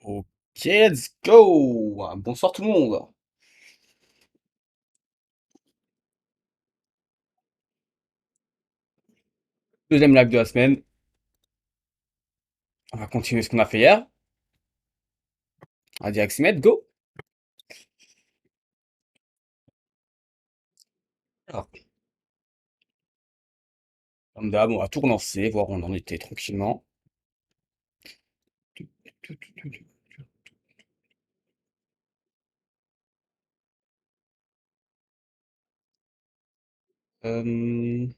Ok, let's go! Bonsoir tout le monde. Deuxième live de la semaine. On va continuer ce qu'on a fait hier. On va dire Aximètre, go! Alors, comme d'hab, on va tout relancer, voir où on en était tranquillement. Euh,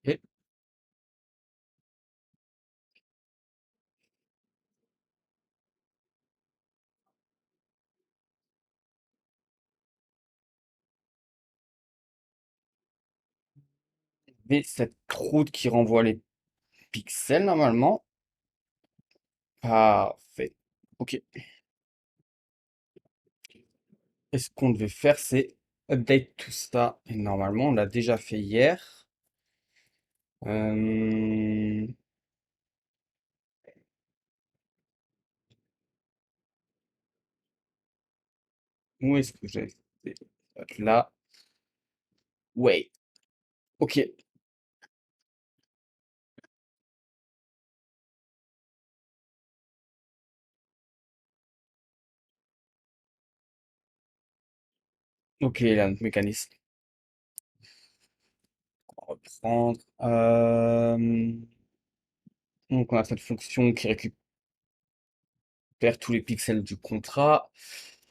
et et cette route qui renvoie les pixels normalement. Parfait. Ok. Et ce qu'on devait faire, c'est update tout ça. Et normalement, on l'a déjà fait hier. Euh, Où est-ce que j'ai fait? Là. Ouais. Ok. Ok, là, notre mécanisme. Reprendre. Donc on a cette fonction qui récupère tous les pixels du contrat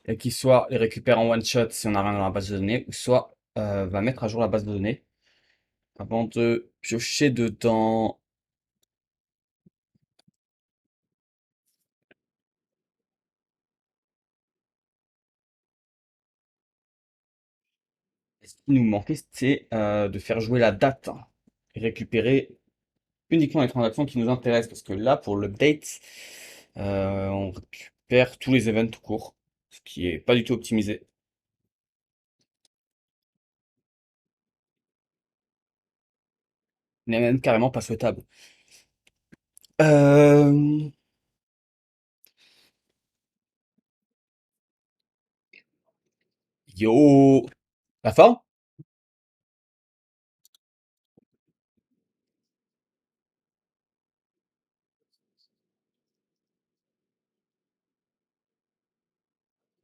et qui soit les récupère en one shot si on n'a rien dans la base de données, ou soit va mettre à jour la base de données avant de piocher dedans. Et ce qui nous manquait, c'est de faire jouer la date, hein, et récupérer uniquement les transactions qui nous intéressent, parce que là, pour l'update, on récupère tous les events tout court, ce qui est pas du tout optimisé. N'est même carrément pas souhaitable. Euh, Yo! La fin?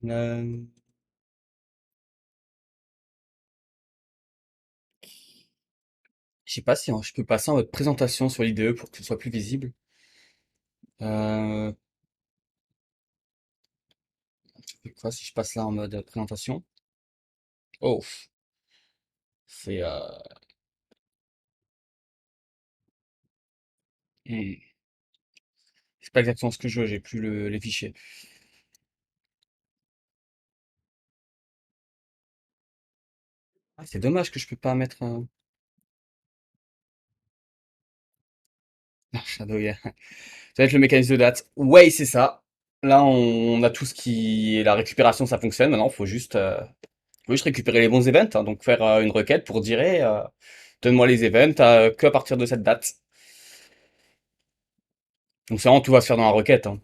Euh, je sais pas si hein, je peux passer en mode présentation sur l'IDE pour que ce soit plus visible. Euh, Quoi si je passe là en mode présentation? Oh, c'est hmm, c'est pas exactement ce que je veux, j'ai plus les fichiers. Ah, c'est dommage que je peux pas mettre un Shadow, yeah. Ça va être le mécanisme de date. Ouais, c'est ça. Là, on a tout ce qui est la récupération, ça fonctionne. Maintenant, faut juste récupérer les bons events, hein. Donc faire une requête pour dire, hey, donne-moi les events que à partir de cette date. Donc c'est vraiment tout va se faire dans la requête, hein.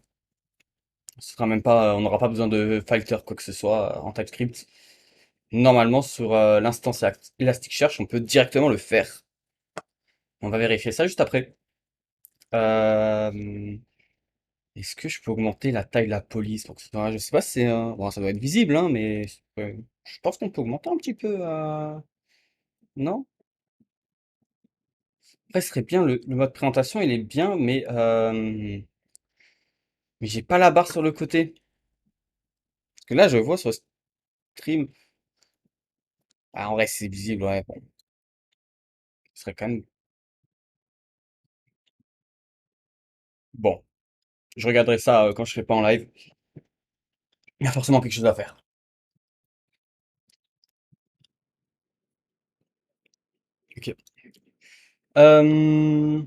Ce sera même pas, on n'aura pas besoin de filter quoi que ce soit en TypeScript. Normalement, sur l'instance Elasticsearch, on peut directement le faire. On va vérifier ça juste après. Euh, Est-ce que je peux augmenter la taille de la police pour que ce soit, je sais pas si c'est, bon, ça doit être visible, hein, mais je pense qu'on peut augmenter un petit peu, non? Après, ce serait bien, le mode présentation, il est bien, mais j'ai pas la barre sur le côté. Parce que là, je vois sur stream, ah, en vrai, c'est visible, ouais, bon, ce serait quand même, bon, je regarderai ça quand je serai pas en live. Il y a forcément quelque chose à faire. Ok. Euh,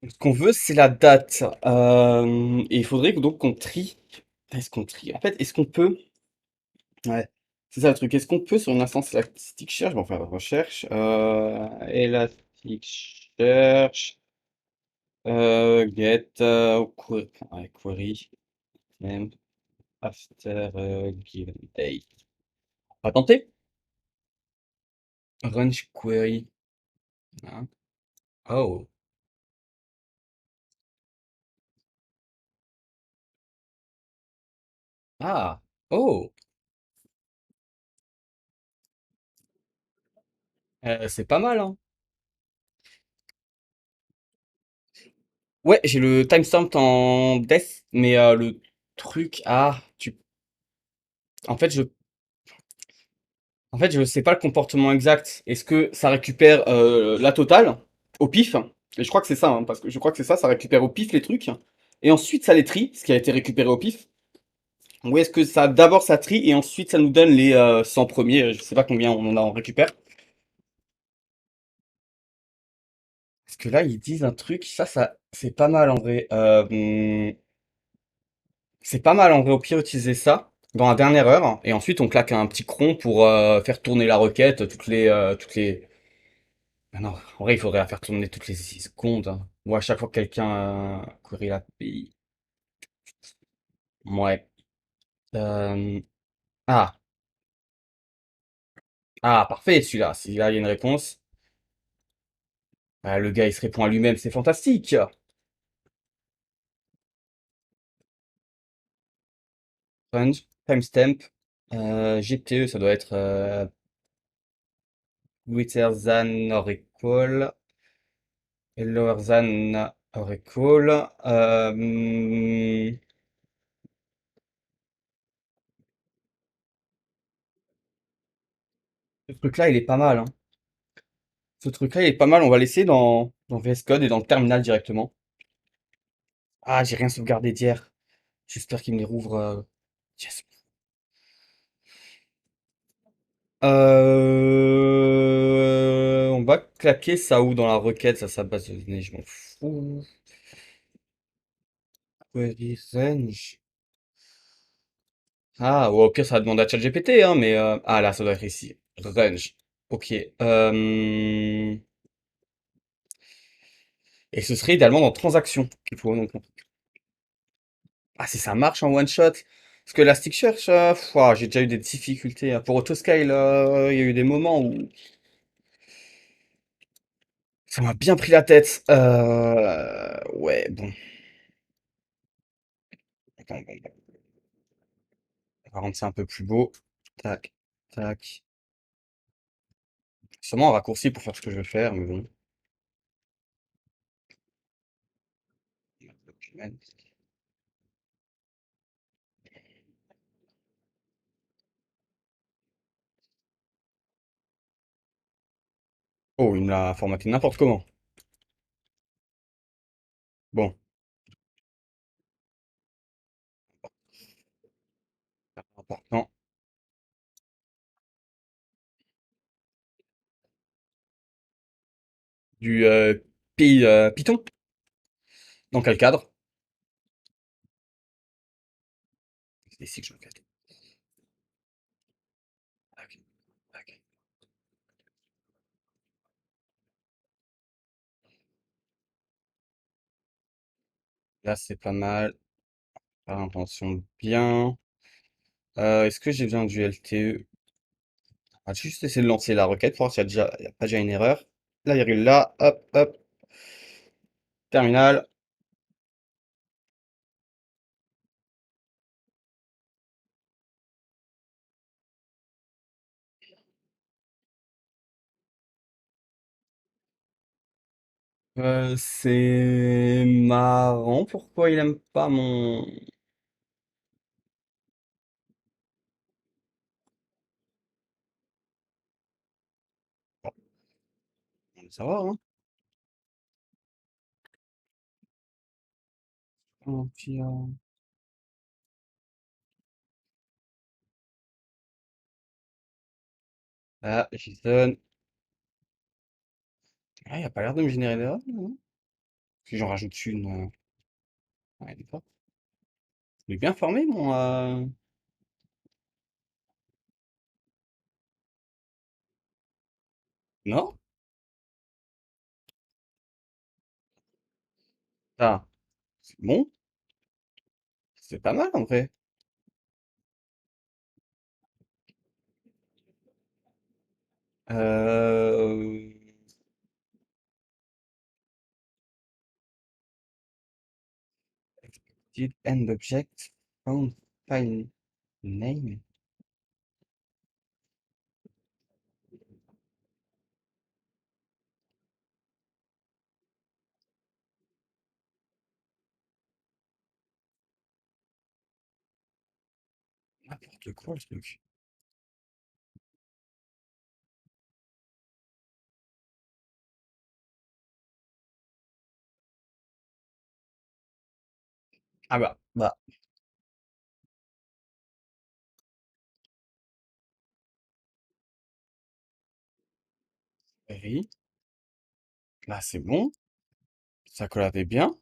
Ce qu'on veut, c'est la date. Et il faudrait donc qu'on trie. Est-ce qu'on trie? En fait, est-ce qu'on peut. Ouais. C'est ça le truc. Est-ce qu'on peut, sur une instance Elasticsearch, bon, on va faire une recherche. Elasticsearch. Get. Query. Name. After given date. On va tenter. Range query. Hein. Oh. Ah. Oh. C'est pas mal, hein. Ouais, j'ai le timestamp en death, mais le truc, en fait, je sais pas le comportement exact. Est-ce que ça récupère la totale au pif? Et je crois que c'est ça, hein, parce que je crois que c'est ça, ça récupère au pif les trucs, et ensuite ça les trie, ce qui a été récupéré au pif. Ou est-ce que ça d'abord ça trie et ensuite ça nous donne les 100 premiers, je sais pas combien on en a en récupère. Parce que là ils disent un truc, ça c'est pas mal en vrai. C'est pas mal en vrai, au pire utiliser ça dans la dernière heure, et ensuite on claque un petit cron pour faire tourner la requête toutes les. Ah non, en vrai il faudrait la faire tourner toutes les 6 secondes, hein. Ou à chaque fois que quelqu'un query l'API. Ouais. Euh, Ah, parfait celui-là. Si là il y a une réponse, le gars il se répond à lui-même, c'est fantastique. Range, timestamp, GTE ça doit être greater than or equal. Lower than or equal. Ce truc-là, il est pas mal, hein. Ce truc-là, il est pas mal. On va l'essayer dans VS Code et dans le terminal directement. Ah, j'ai rien sauvegardé d'hier. J'espère qu'il me les rouvre. Yes. On va claquer ça où dans la requête, ça, sa base de données, je m'en fous. Query range. Ah, ou au pire, ça va demander à ChatGPT, hein, mais ah là, ça doit être ici. Range. Ok. Et ce serait idéalement dans transaction qu'il faut donc. Ah, si ça marche en one shot. Parce que Elasticsearch, j'ai déjà eu des difficultés, hein. Pour Autoscale, il y a eu des moments où ça m'a bien pris la tête. Ouais, bon. Attends, bon, on va rendre ça un peu plus beau. Tac, tac. Sûrement un raccourci pour faire ce que je veux faire, mais bon. Oh, il me l'a formaté n'importe comment. Bon, important. Du Python? Dans quel cadre? C'est ici que je me fais. Tac, tac. Là, c'est pas mal. Par intention bien. Est-ce que j'ai besoin du LTE? On va juste essayer de lancer la requête pour voir s'il y a pas déjà une erreur. La virgule là, hop, hop, terminal. C'est marrant, pourquoi il aime pas mon. Bon, on va savoir, hein. Oh, puis, Ah, JSON. Ah, il a pas l'air de me générer d'erreur, non? Si j'en rajoute une. Ouais, d'accord. Il est bien formé, mon. Non? Ah, c'est bon. C'est pas mal en vrai. Euh... Did end object found file name. N'importe quoi le truc. Ah bah, oui. Là c'est bon. Ça collabait bien.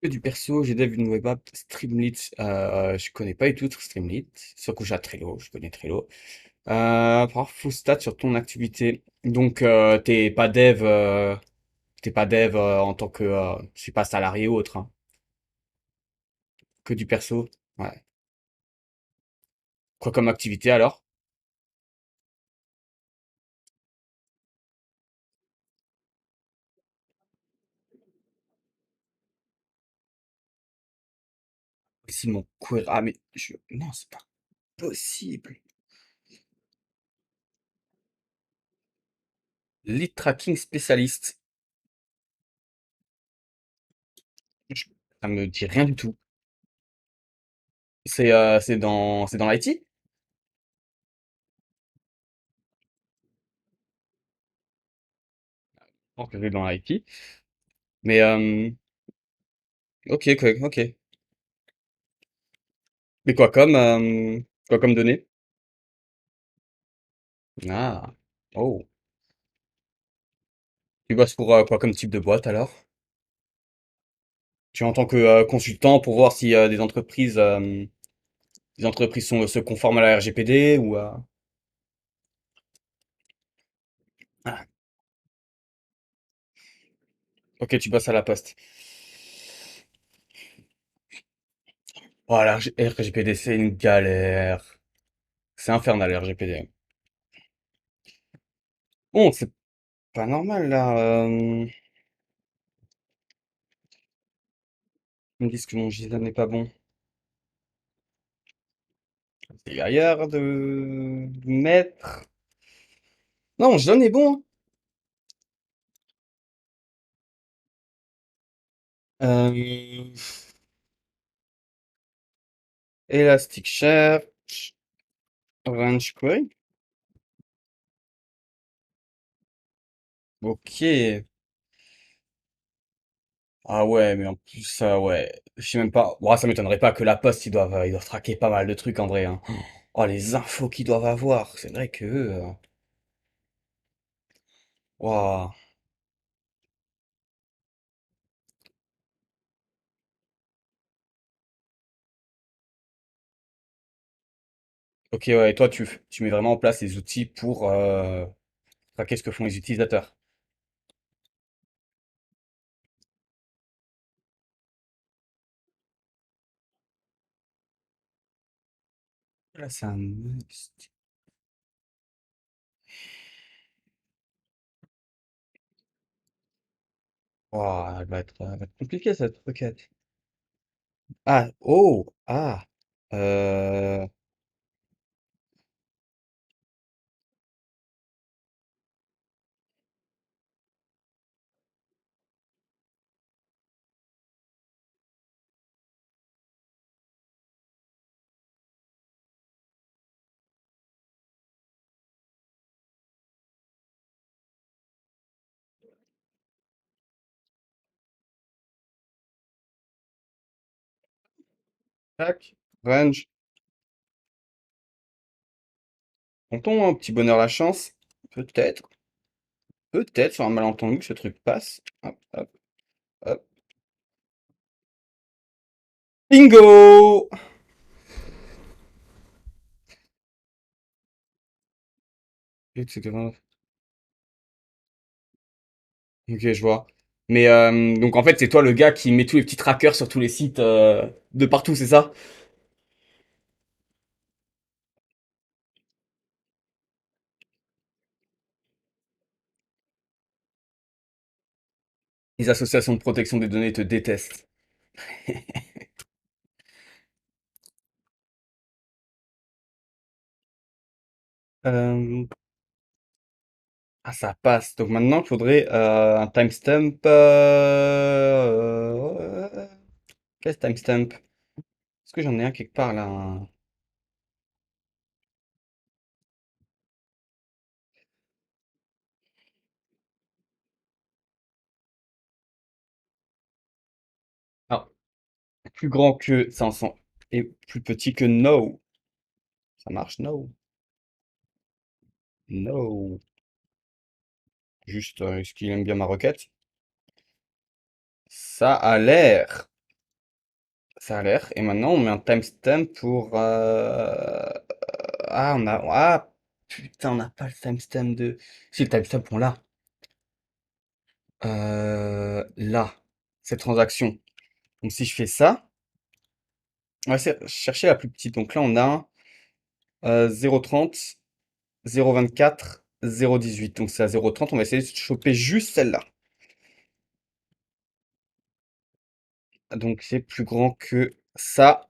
Que du perso, j'ai dev une web app, Streamlit, je connais pas du tout Streamlit. Sur Kuja Trello, je connais Trello. Par full stat sur ton activité. Donc t'es pas dev en tant que, je sais pas, salarié ou autre, hein. Que du perso. Ouais. Quoi comme activité alors? Si mon query, ah mais non, c'est pas possible. Lead tracking spécialiste. Je- Ça me dit rien du tout. C'est dans l'IT? Ok, c'est dans l'IT. Mais ok, ok, ok. Mais quoi comme données? Ah, oh. Tu bosses pour quoi comme type de boîte alors? Tu es en tant que consultant pour voir si des entreprises se conforment à la RGPD ou Ah, ok, tu bosses à la poste. Oh, la RGPD, c'est une galère. C'est infernal, la RGPD. Bon, c'est pas normal là. Ils me disent que mon JSON n'est pas bon. C'est ailleurs de mettre. Non, mon JSON est bon, hein. Elasticsearch, Range Query. Ok. Ah ouais, mais en plus, ça, ouais. Je sais même pas. Bon, ça m'étonnerait pas que la Poste, ils doivent traquer pas mal de trucs en vrai, hein. Oh, les infos qu'ils doivent avoir. C'est vrai que. Waouh. Ok, ouais, et toi, tu mets vraiment en place les outils pour traquer ce que font les utilisateurs. Là, c'est un must. Waouh, elle va être compliquée cette requête. Ah, oh, ah. Euh, Tac, range. Tonton, un petit bonheur la chance. Peut-être, peut-être sur un malentendu que ce truc passe. Hop, hop, hop. Bingo! Et c'est que Ok, je vois. Mais donc en fait, c'est toi le gars qui met tous les petits trackers sur tous les sites de partout, c'est ça? Les associations de protection des données te détestent. Euh, Ah, ça passe. Donc maintenant, il faudrait un timestamp. Quel timestamp? Est-ce que j'en ai un quelque part là? Ah, plus grand que 500 et plus petit que no. Ça marche, no. No. Juste, est-ce qu'il aime bien ma requête? Ça a l'air. Ça a l'air. Et maintenant, on met un timestamp pour. Ah, on a. Ah, putain, on n'a pas le timestamp de. Si, le timestamp, on l'a. Là. Cette transaction. Donc, si je fais ça, on va chercher la plus petite. Donc là, on a 0,30, 0,24, 0,18. Donc, c'est à 0,30. On va essayer de choper juste celle-là. Donc, c'est plus grand que ça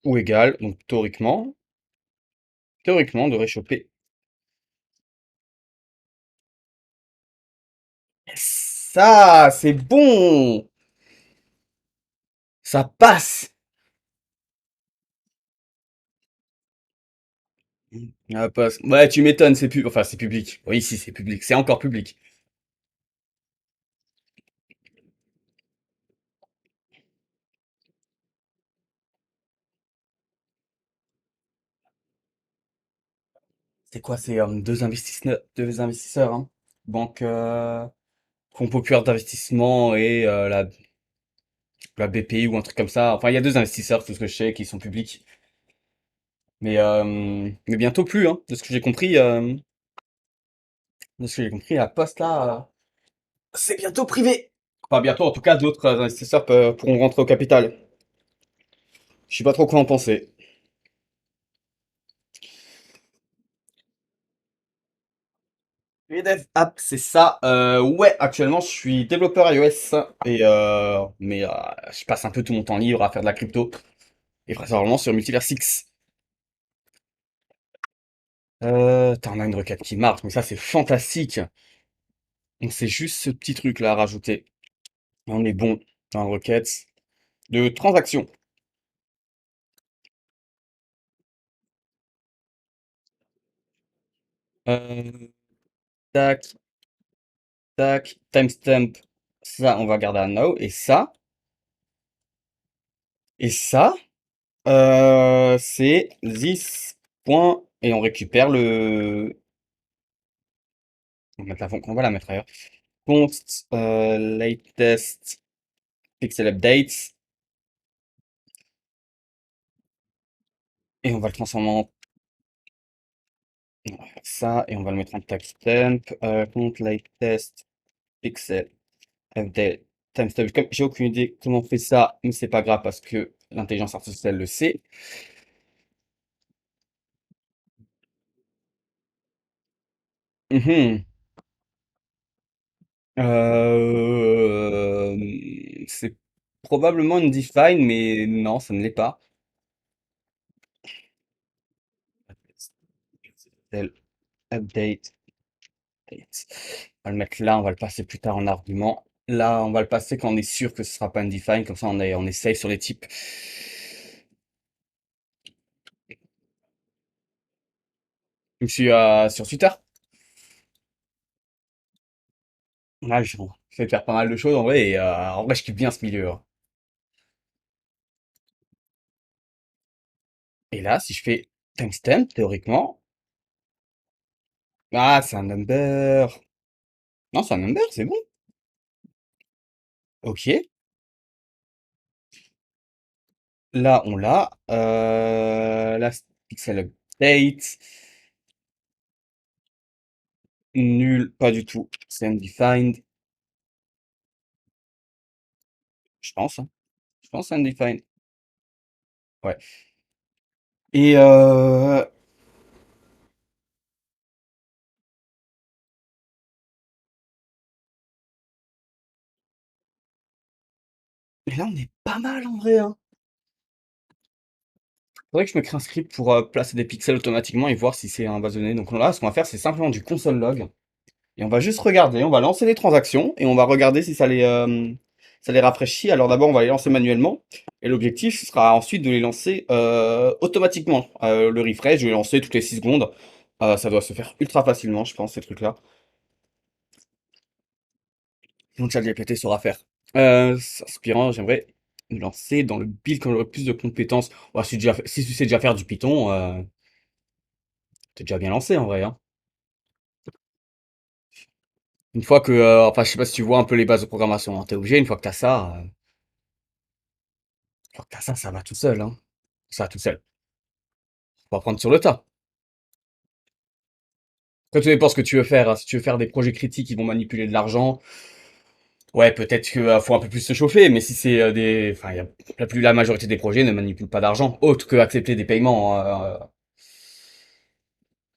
ou égal. Donc, théoriquement, on devrait choper. Ça, c'est bon! Ça passe! Ah, passe. Ouais, tu m'étonnes, enfin, c'est public. Oui, si, c'est public. C'est encore public. C'est quoi? C'est deux investisseurs, hein. Banque, Fonds populaire d'investissement et la BPI ou un truc comme ça. Enfin, il y a deux investisseurs, tout ce que je sais, qui sont publics. Mais bientôt plus, hein. De ce que j'ai compris, la Poste là, c'est bientôt privé. Pas bientôt, en tout cas, d'autres investisseurs pourront rentrer au capital. Je sais pas trop quoi en penser. Redev App, c'est ça. Ouais, actuellement, je suis développeur iOS mais je passe un peu tout mon temps libre à faire de la crypto et vraisemblablement sur Multiverse X. T'en as une requête qui marche, mais ça c'est fantastique. Donc c'est juste ce petit truc là à rajouter. On est bon dans la requête de transaction. Euh, tac, tac, timestamp. Ça, on va garder à now. Et ça, c'est this. Point, et on récupère on va la mettre ailleurs. Const latest pixel updates et on va le transformer en on va faire ça et on va le mettre en timestamp. Const latest pixel update timestamp. Comme j'ai aucune idée comment on fait ça, mais c'est pas grave parce que l'intelligence artificielle le sait. Mhm. C'est probablement une define, mais non, ça ne l'est pas. Pixel update. Update. On va le mettre là, on va le passer plus tard en argument. Là, on va le passer quand on est sûr que ce sera pas une define, comme ça on est safe sur les types. Je suis sur Twitter. Là, je fais faire pas mal de choses en vrai, et en vrai, je kiffe bien ce milieu, hein. Et là, si je fais timestamp, théoriquement, ah, c'est un number. Non, c'est un number, c'est bon. Ok. Là, on l'a. Là, pixel update. Nul, pas du tout. C'est undefined, je pense, hein. Je pense c'est undefined. Ouais. Et, et là, on est pas mal en vrai, hein. Faudrait que je me crée un script pour placer des pixels automatiquement et voir si c'est un base de données. Donc là, ce qu'on va faire, c'est simplement du console log. Et on va juste regarder, on va lancer les transactions et on va regarder si ça les rafraîchit. Alors d'abord, on va les lancer manuellement. Et l'objectif, ce sera ensuite de les lancer automatiquement. Le refresh, je vais lancer toutes les 6 secondes. Ça doit se faire ultra facilement, je pense, ces trucs-là. Sinon, ChatGPT saura faire. Aspirant, j'aimerais me lancer dans le build quand j'aurai plus de compétences. Ouais, si tu sais déjà faire du Python, t'es déjà bien lancé en vrai, hein. Une fois que, enfin, je sais pas si tu vois un peu les bases de programmation, hein. T'es obligé, une fois que t'as ça, une fois que t'as ça, ça va tout seul, hein. Ça va tout seul. Faut apprendre sur le tas. Après, tout dépend ce que tu veux faire, hein. Si tu veux faire des projets critiques qui vont manipuler de l'argent, ouais, peut-être que faut un peu plus se chauffer, mais si c'est enfin, la majorité des projets ne manipulent pas d'argent, autre que accepter des paiements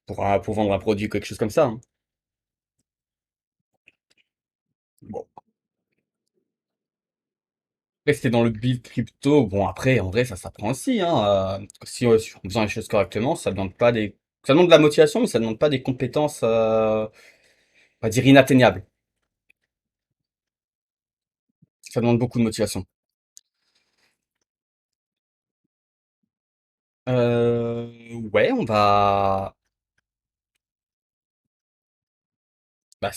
pour vendre un produit ou quelque chose comme ça, hein. Bon. Après, si t'es dans le build crypto, bon, après, en vrai, ça s'apprend aussi, hein. Si en faisant les choses correctement, ça demande de la motivation, mais ça demande pas des compétences, on va dire inatteignables. Ça demande beaucoup de motivation. Ouais, ça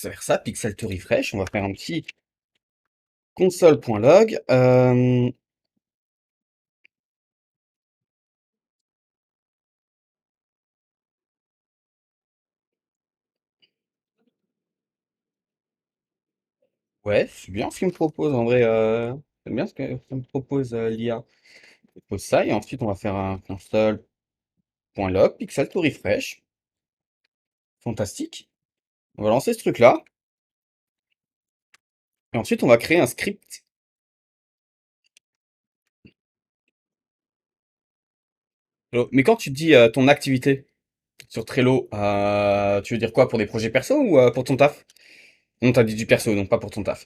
va faire ça, pixel to refresh. On va faire un petit console.log. Ouais, c'est bien ce qu'il me propose en vrai. J'aime bien ce que ça me propose l'IA. Il propose ça et ensuite on va faire un console.log, pixel to refresh. Fantastique. On va lancer ce truc-là. Et ensuite on va créer un script. Mais quand tu dis ton activité sur Trello, tu veux dire quoi pour des projets perso ou pour ton taf? Non, t'as dit du perso, donc pas pour ton taf.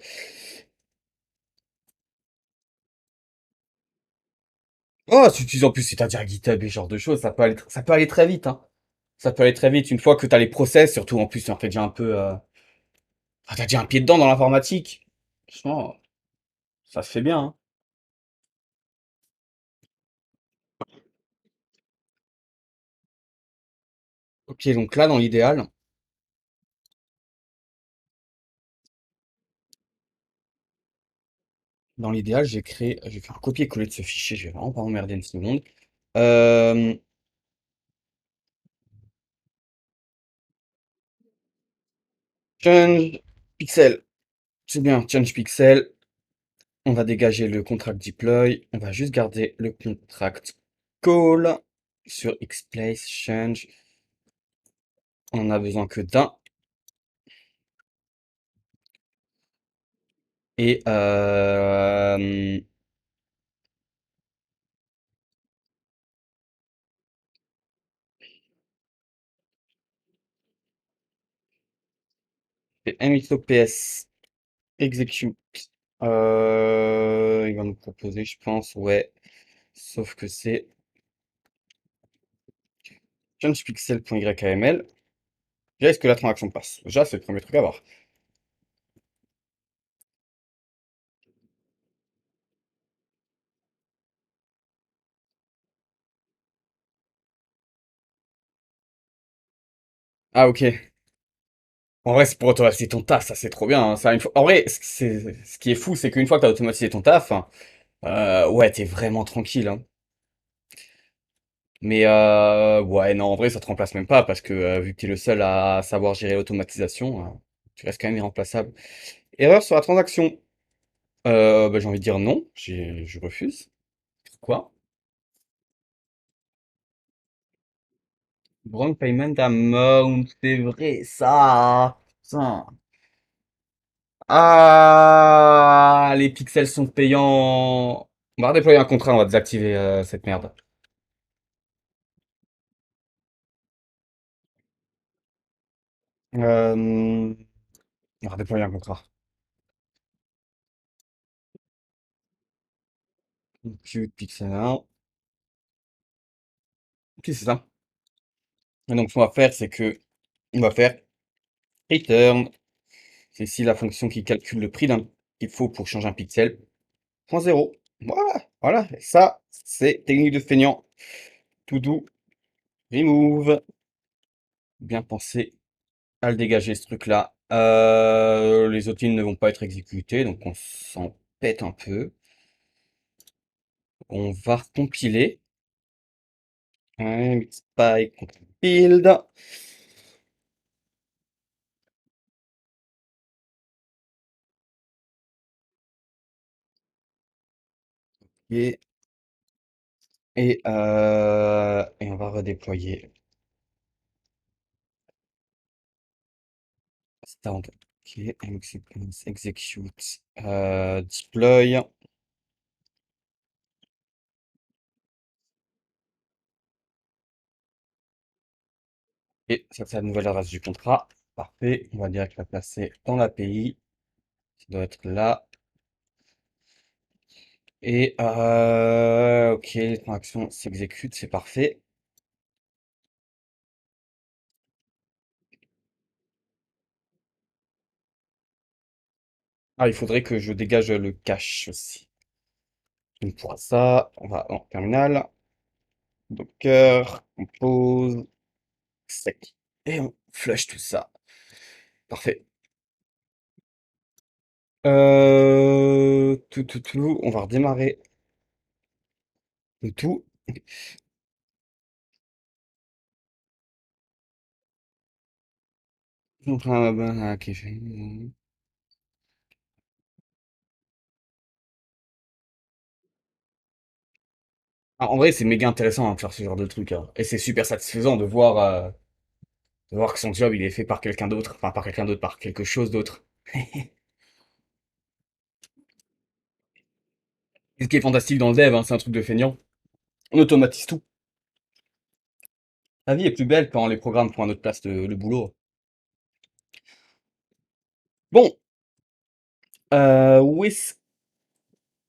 Oh, si tu utilises en plus, c'est-à-dire GitHub et ce genre de choses, ça peut aller très vite, hein. Ça peut aller très vite une fois que t'as les process, surtout en plus, tu en fais déjà un peu, enfin, t'as déjà un pied dedans dans l'informatique. Franchement, ça se fait bien, hein. Ok, donc là, dans l'idéal, je vais faire un copier-coller de ce fichier, je vais vraiment pas emmerder une seconde. Euh, change pixel, c'est bien, change pixel. On va dégager le contract deploy, on va juste garder le contract call sur xplace change. On en a besoin que d'un. Et et MXOPS execute. Il va nous proposer, je pense, ouais. Sauf que c'est changepixel.yml. Déjà, est-ce que la transaction passe? Déjà, c'est le premier truc à voir. Ah, ok. En vrai, c'est pour automatiser ton taf, ça c'est trop bien, hein. Ça, en vrai, ce qui est fou, c'est qu'une fois que tu as automatisé ton taf, ouais, t'es vraiment tranquille, hein. Mais ouais, non, en vrai, ça te remplace même pas parce que vu que tu es le seul à savoir gérer l'automatisation, tu restes quand même irremplaçable. Erreur sur la transaction. Bah, j'ai envie de dire non, je refuse. Pourquoi? Wrong payment amount, c'est vrai, ça. Putain. Ah, les pixels sont payants. On va redéployer un contrat, on va désactiver cette merde. On va redéployer un contrat. Compute pixel 1. Ok, c'est ça. Et donc, ce qu'on va faire, c'est que on va faire return. C'est ici la fonction qui calcule le prix qu'il faut pour changer un pixel. Point zéro. Voilà, voilà. Et ça, c'est technique de feignant. To do, remove. Bien pensé à le dégager, ce truc-là. Les autres lignes ne vont pas être exécutées, donc on s'en pète un peu. On va compiler. Spy build. Et, et on va redéployer. Stand. Ok, execute. Deploy. Et ça, c'est la nouvelle adresse du contrat. Parfait. On va direct la placer dans l'API. Ça doit être là. Et ok, les transactions s'exécutent, c'est parfait. Ah, il faudrait que je dégage le cache aussi. Donc pour ça, on va en terminal, Docker, compose, sec. Et on flush tout ça. Parfait. On va redémarrer le tout. Donc, ok, en vrai, c'est méga intéressant de faire ce genre de truc, hein. Et c'est super satisfaisant de voir que son job, il est fait par quelqu'un d'autre. Enfin, par quelqu'un d'autre, par quelque chose d'autre. Et ce qui est fantastique dans le dev, hein, c'est un truc de feignant. On automatise tout. La vie est plus belle quand les programmes font à notre place le boulot. Bon, où est-ce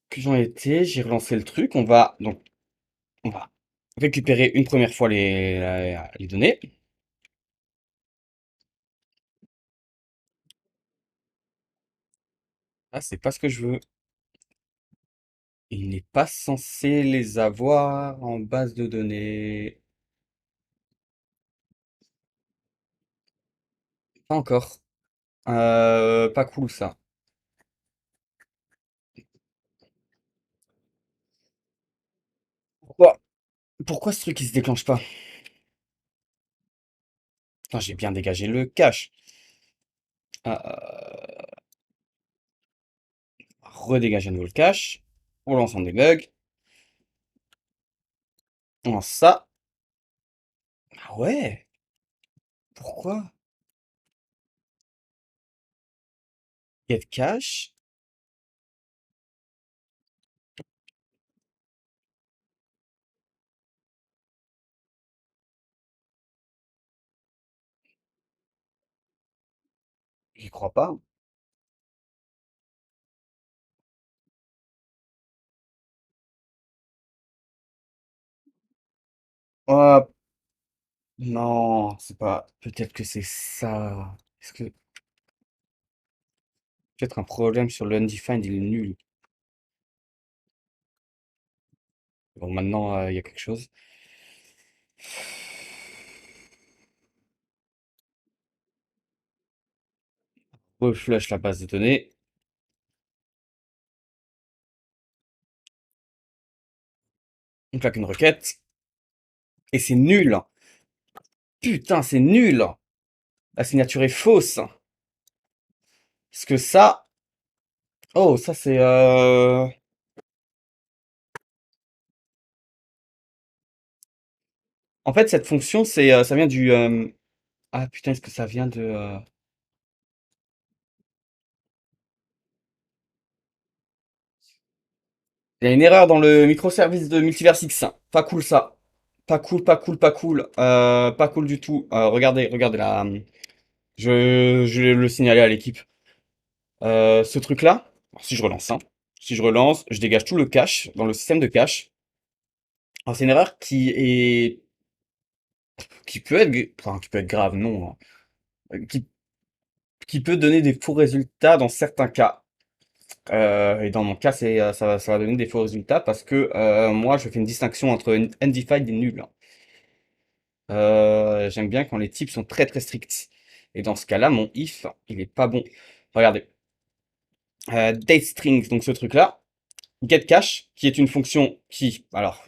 que j'en étais? J'ai relancé le truc. On va récupérer une première fois les données. Ah, c'est pas ce que je veux. Il n'est pas censé les avoir en base de données. Pas encore. Pas cool ça. Pourquoi? Pourquoi ce truc il se déclenche pas? Putain, j'ai bien dégagé le cache. Redégager à nouveau le cache. On lance en debug. On lance ça. Ah ouais? Pourquoi? Get cache. J'y crois pas. Oh, non, c'est pas. Peut-être que c'est ça. Est-ce que peut-être un problème sur le undefined, il est nul. Bon, maintenant, il y a quelque chose. Reflush la base de données. On claque une requête. Et c'est nul. Putain, c'est nul. La signature est fausse. Parce que ça... Oh, ça c'est... En fait, cette fonction, ça vient du... Ah putain, est-ce que ça vient de... Il y a une erreur dans le microservice de Multiverse X. Pas cool ça. Pas cool, pas cool, pas cool. Pas cool du tout. Regardez, regardez là. Je vais le signaler à l'équipe. Ce truc-là, alors, si je relance, hein, si je relance, je dégage tout le cache dans le système de cache. Alors c'est une erreur qui peut être, enfin, qui peut être grave, non, hein. Qui peut donner des faux résultats dans certains cas. Et dans mon cas, ça va donner des faux résultats parce que moi, je fais une distinction entre undefined et nul. J'aime bien quand les types sont très très stricts. Et dans ce cas-là, mon if, il est pas bon. Regardez, date strings, donc ce truc-là, getCache, qui est une fonction qui, alors,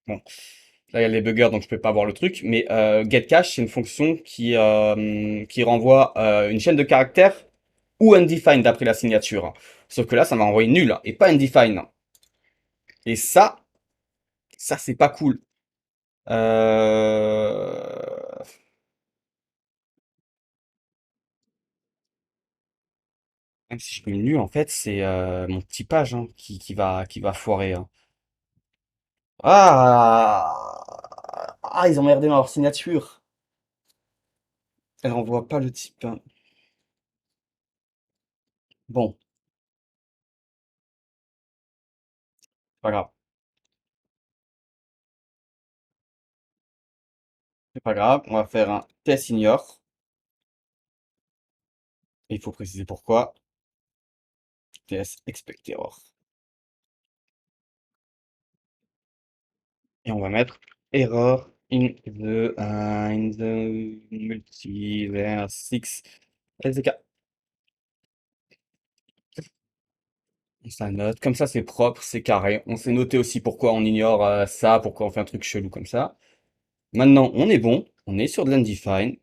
bon, là il y a les buggers, donc je peux pas voir le truc, mais getCache, c'est une fonction qui renvoie une chaîne de caractères ou undefined d'après la signature. Sauf que là, ça m'a envoyé nul et pas undefined. Et ça c'est pas cool. Euh... Même si je mets nul, en fait, c'est mon typage hein, qui va foirer, hein. Ah, ils ont merdé dans leur signature. Elle renvoie pas le type, hein. Bon, pas grave. C'est pas grave. On va faire un test ignore. Et il faut préciser pourquoi. TS expect error. Et on va mettre error in the multiverse 6 SDK. Ça note. Comme ça, c'est propre, c'est carré. On s'est noté aussi pourquoi on ignore ça, pourquoi on fait un truc chelou comme ça. Maintenant, on est bon. On est sur de l'undefined.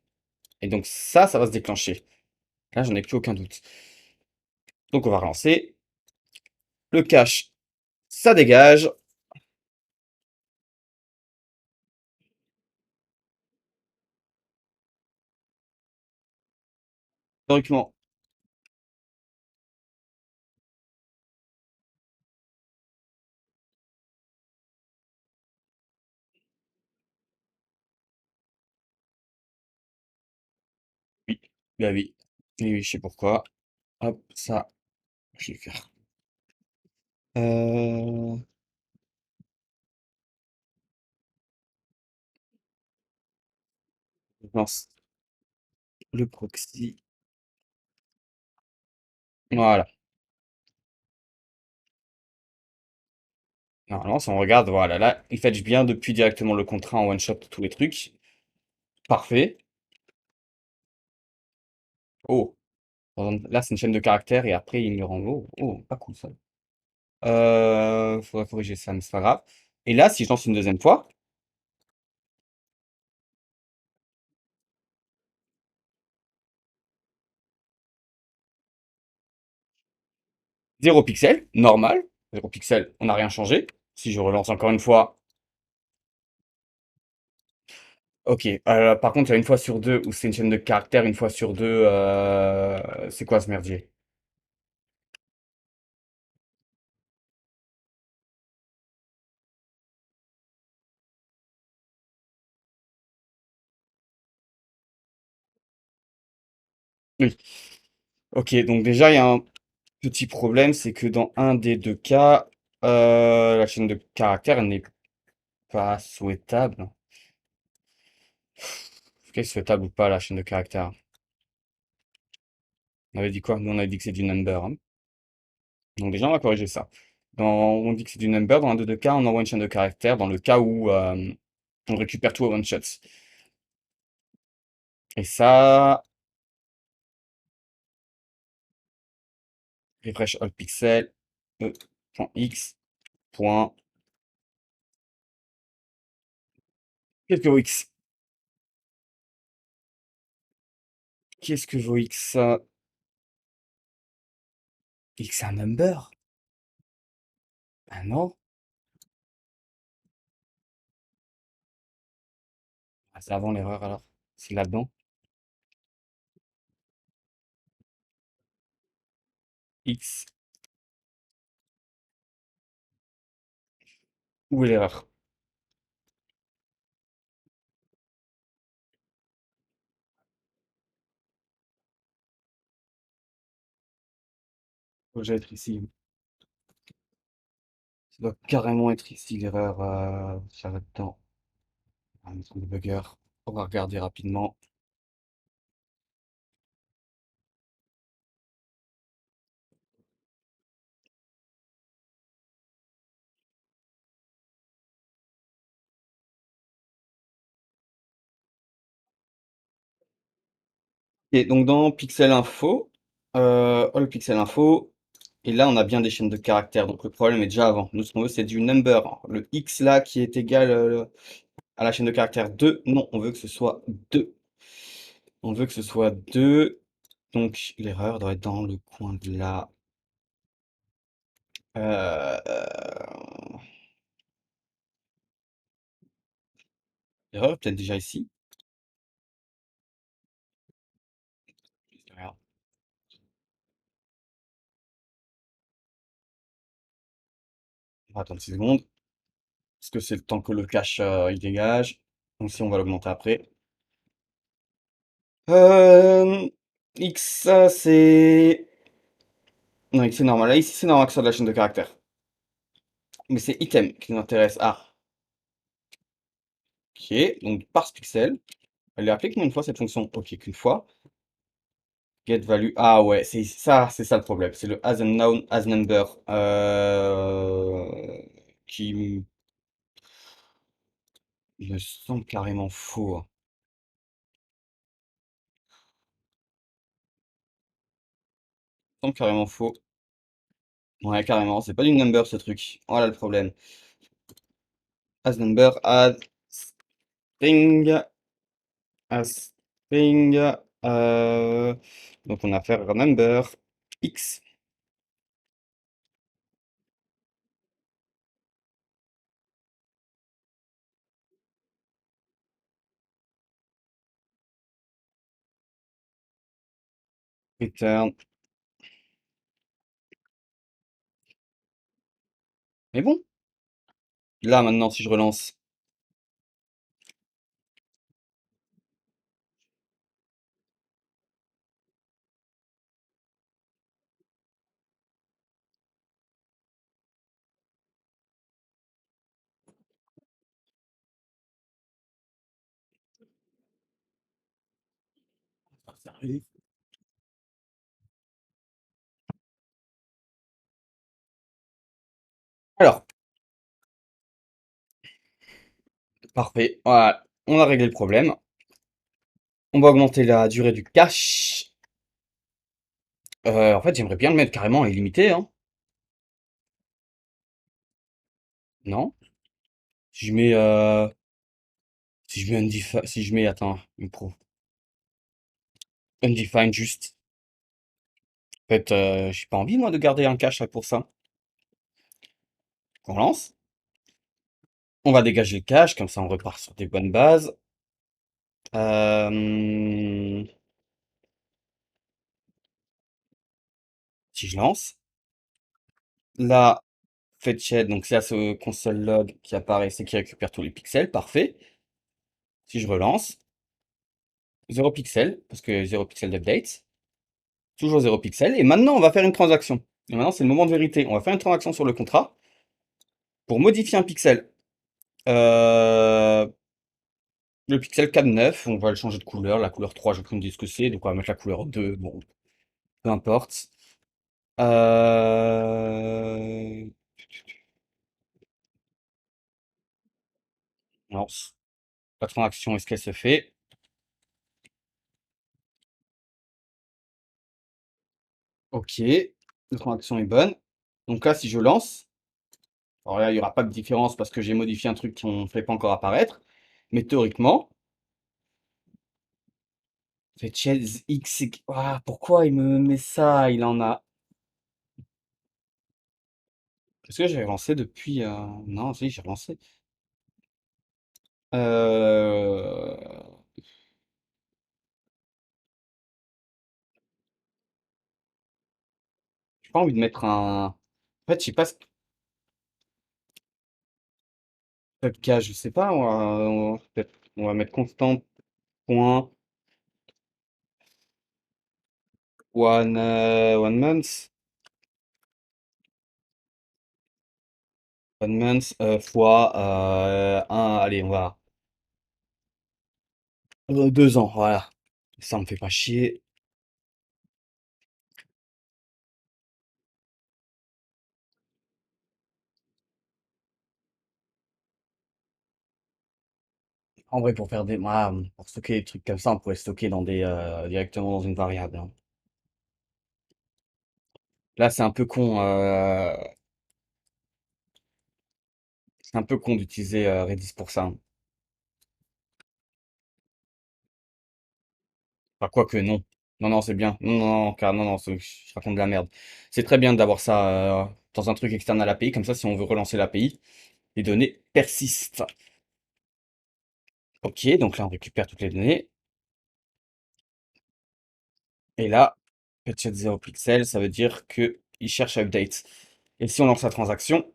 Et donc ça va se déclencher. Là, j'en ai plus aucun doute. Donc on va relancer. Le cache, ça dégage. Théoriquement, oui. Bah oui. Oui, oui, je sais pourquoi. Hop, ça, je vais faire. Euh, je lance le proxy. Voilà. Normalement, si on regarde, voilà, là, il fetch bien depuis directement le contrat en one shot tous les trucs. Parfait. Oh, par exemple, là, c'est une chaîne de caractères et après, il me renvoie. Oh, oh, pas cool ça. Faudrait corriger ça, mais c'est pas grave. Et là, si je lance une deuxième fois, 0 pixel, normal. 0 pixel, on n'a rien changé. Si je relance encore une fois, ok. Par contre, il y a une fois sur deux où c'est une chaîne de caractères, une fois sur deux, c'est quoi ce merdier? Oui. Ok, donc déjà, il y a un petit problème, c'est que dans un des deux cas, la chaîne de caractères elle n'est pas souhaitable. Est-ce qu'elle est souhaitable ou pas, la chaîne de caractères? On avait dit quoi? Nous, on avait dit que c'est du number, hein. Donc déjà, on va corriger ça. On dit que c'est du number. Dans un des deux cas, on envoie une chaîne de caractères. Dans le cas où on récupère tout au one shot. Et ça, refresh all pixel, e.x, point, Qu'est-ce que vaut X? Qu'est-ce que vaut X? X c'est un number? Ah non. Ah, c'est avant l'erreur alors. C'est là-dedans. X. Où est l'erreur? Ça doit être ici. Ça doit carrément être ici l'erreur. Ça va dedans. Un truc de bugger. On va regarder rapidement. Et donc dans Pixel Info, All Pixel Info, et là on a bien des chaînes de caractères, donc le problème est déjà avant. Nous ce qu'on veut c'est du number. Le X là qui est égal à la chaîne de caractères 2, non, on veut que ce soit 2. On veut que ce soit 2, donc l'erreur doit être dans le coin de là. L'erreur est peut-être déjà ici. Regarde. On va attendre 6 secondes, parce que c'est le temps que le cache il dégage. Donc si on va l'augmenter après. Euh, X, c'est... Non, X c'est normal. Là, ici c'est normal que ce soit de la chaîne de caractères. Mais c'est item qui nous intéresse. Ah, ok. Donc parse pixel. Elle est appelée combien de fois cette fonction? Ok, qu'une fois. Get value. Ah ouais, c'est ça le problème. C'est le as a noun, as number. Qui me semble carrément faux, hein. Me semble carrément faux. Ouais, carrément. C'est pas du number ce truc. Voilà le problème. As number, string, as string. Donc on a affaire à number x. Return. Mais bon, là maintenant si je relance, ça arrive. Alors, parfait. Voilà, on a réglé le problème. On va augmenter la durée du cache. En fait, j'aimerais bien le mettre carrément illimité, hein. Non? Si je mets, si je mets si je mets, attends, une pro. Undefined juste. En fait, j'ai pas envie moi de garder un cache là, pour ça. On lance. On va dégager le cache, comme ça on repart sur des bonnes bases. Euh, Si je lance. Là, fetched, donc c'est à ce console log qui apparaît, c'est qui récupère tous les pixels, parfait. Si je relance, 0 pixel, parce que 0 pixel d'update, toujours 0 pixel, et maintenant on va faire une transaction. Et maintenant c'est le moment de vérité, on va faire une transaction sur le contrat pour modifier un pixel. Euh, le pixel 4,9, on va le changer de couleur, la couleur 3, je vais me dire ce que c'est, donc on va mettre la couleur 2, bon, peu importe. Euh... Lance. La transaction, est-ce qu'elle se fait? Ok, la transaction est bonne. Donc là, si je lance, alors là, il n'y aura pas de différence parce que j'ai modifié un truc qu'on ne fait pas encore apparaître. Mais théoriquement, Fetchez X. Ah, pourquoi il me met ça? Il en a. Est-ce que j'ai lancé depuis. Non, si, j'ai relancé. Euh... J'ai pas envie de mettre un. En fait, je sais pas ce que je sais pas. Peut-être on va mettre constant point one month. One month fois un. Allez, on va. 2 ans, voilà. Ça me fait pas chier. En vrai, pour faire des. Pour stocker des trucs comme ça, on pourrait stocker dans directement dans une variable, hein. Là, c'est un peu con d'utiliser Redis pour ça, hein. Enfin, quoique, non. Non, non, c'est bien. Non, non, non, car non, non, je raconte de la merde. C'est très bien d'avoir ça dans un truc externe à l'API, comme ça, si on veut relancer l'API, les données persistent. Ok, donc là, on récupère toutes les données. Et là, petit 0 pixel, ça veut dire que il cherche à update. Et si on lance la transaction,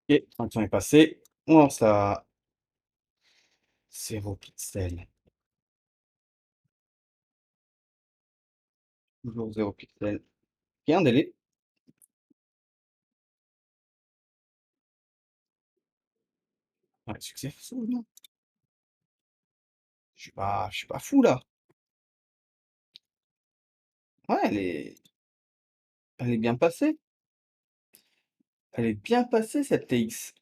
et la transaction est passée, on lance la 0 pixel. Toujours 0 pixel. Il y a un délai. Ouais, succès. Non. Je suis pas fou là. Ouais, elle est bien passée. Elle est bien passée cette TX.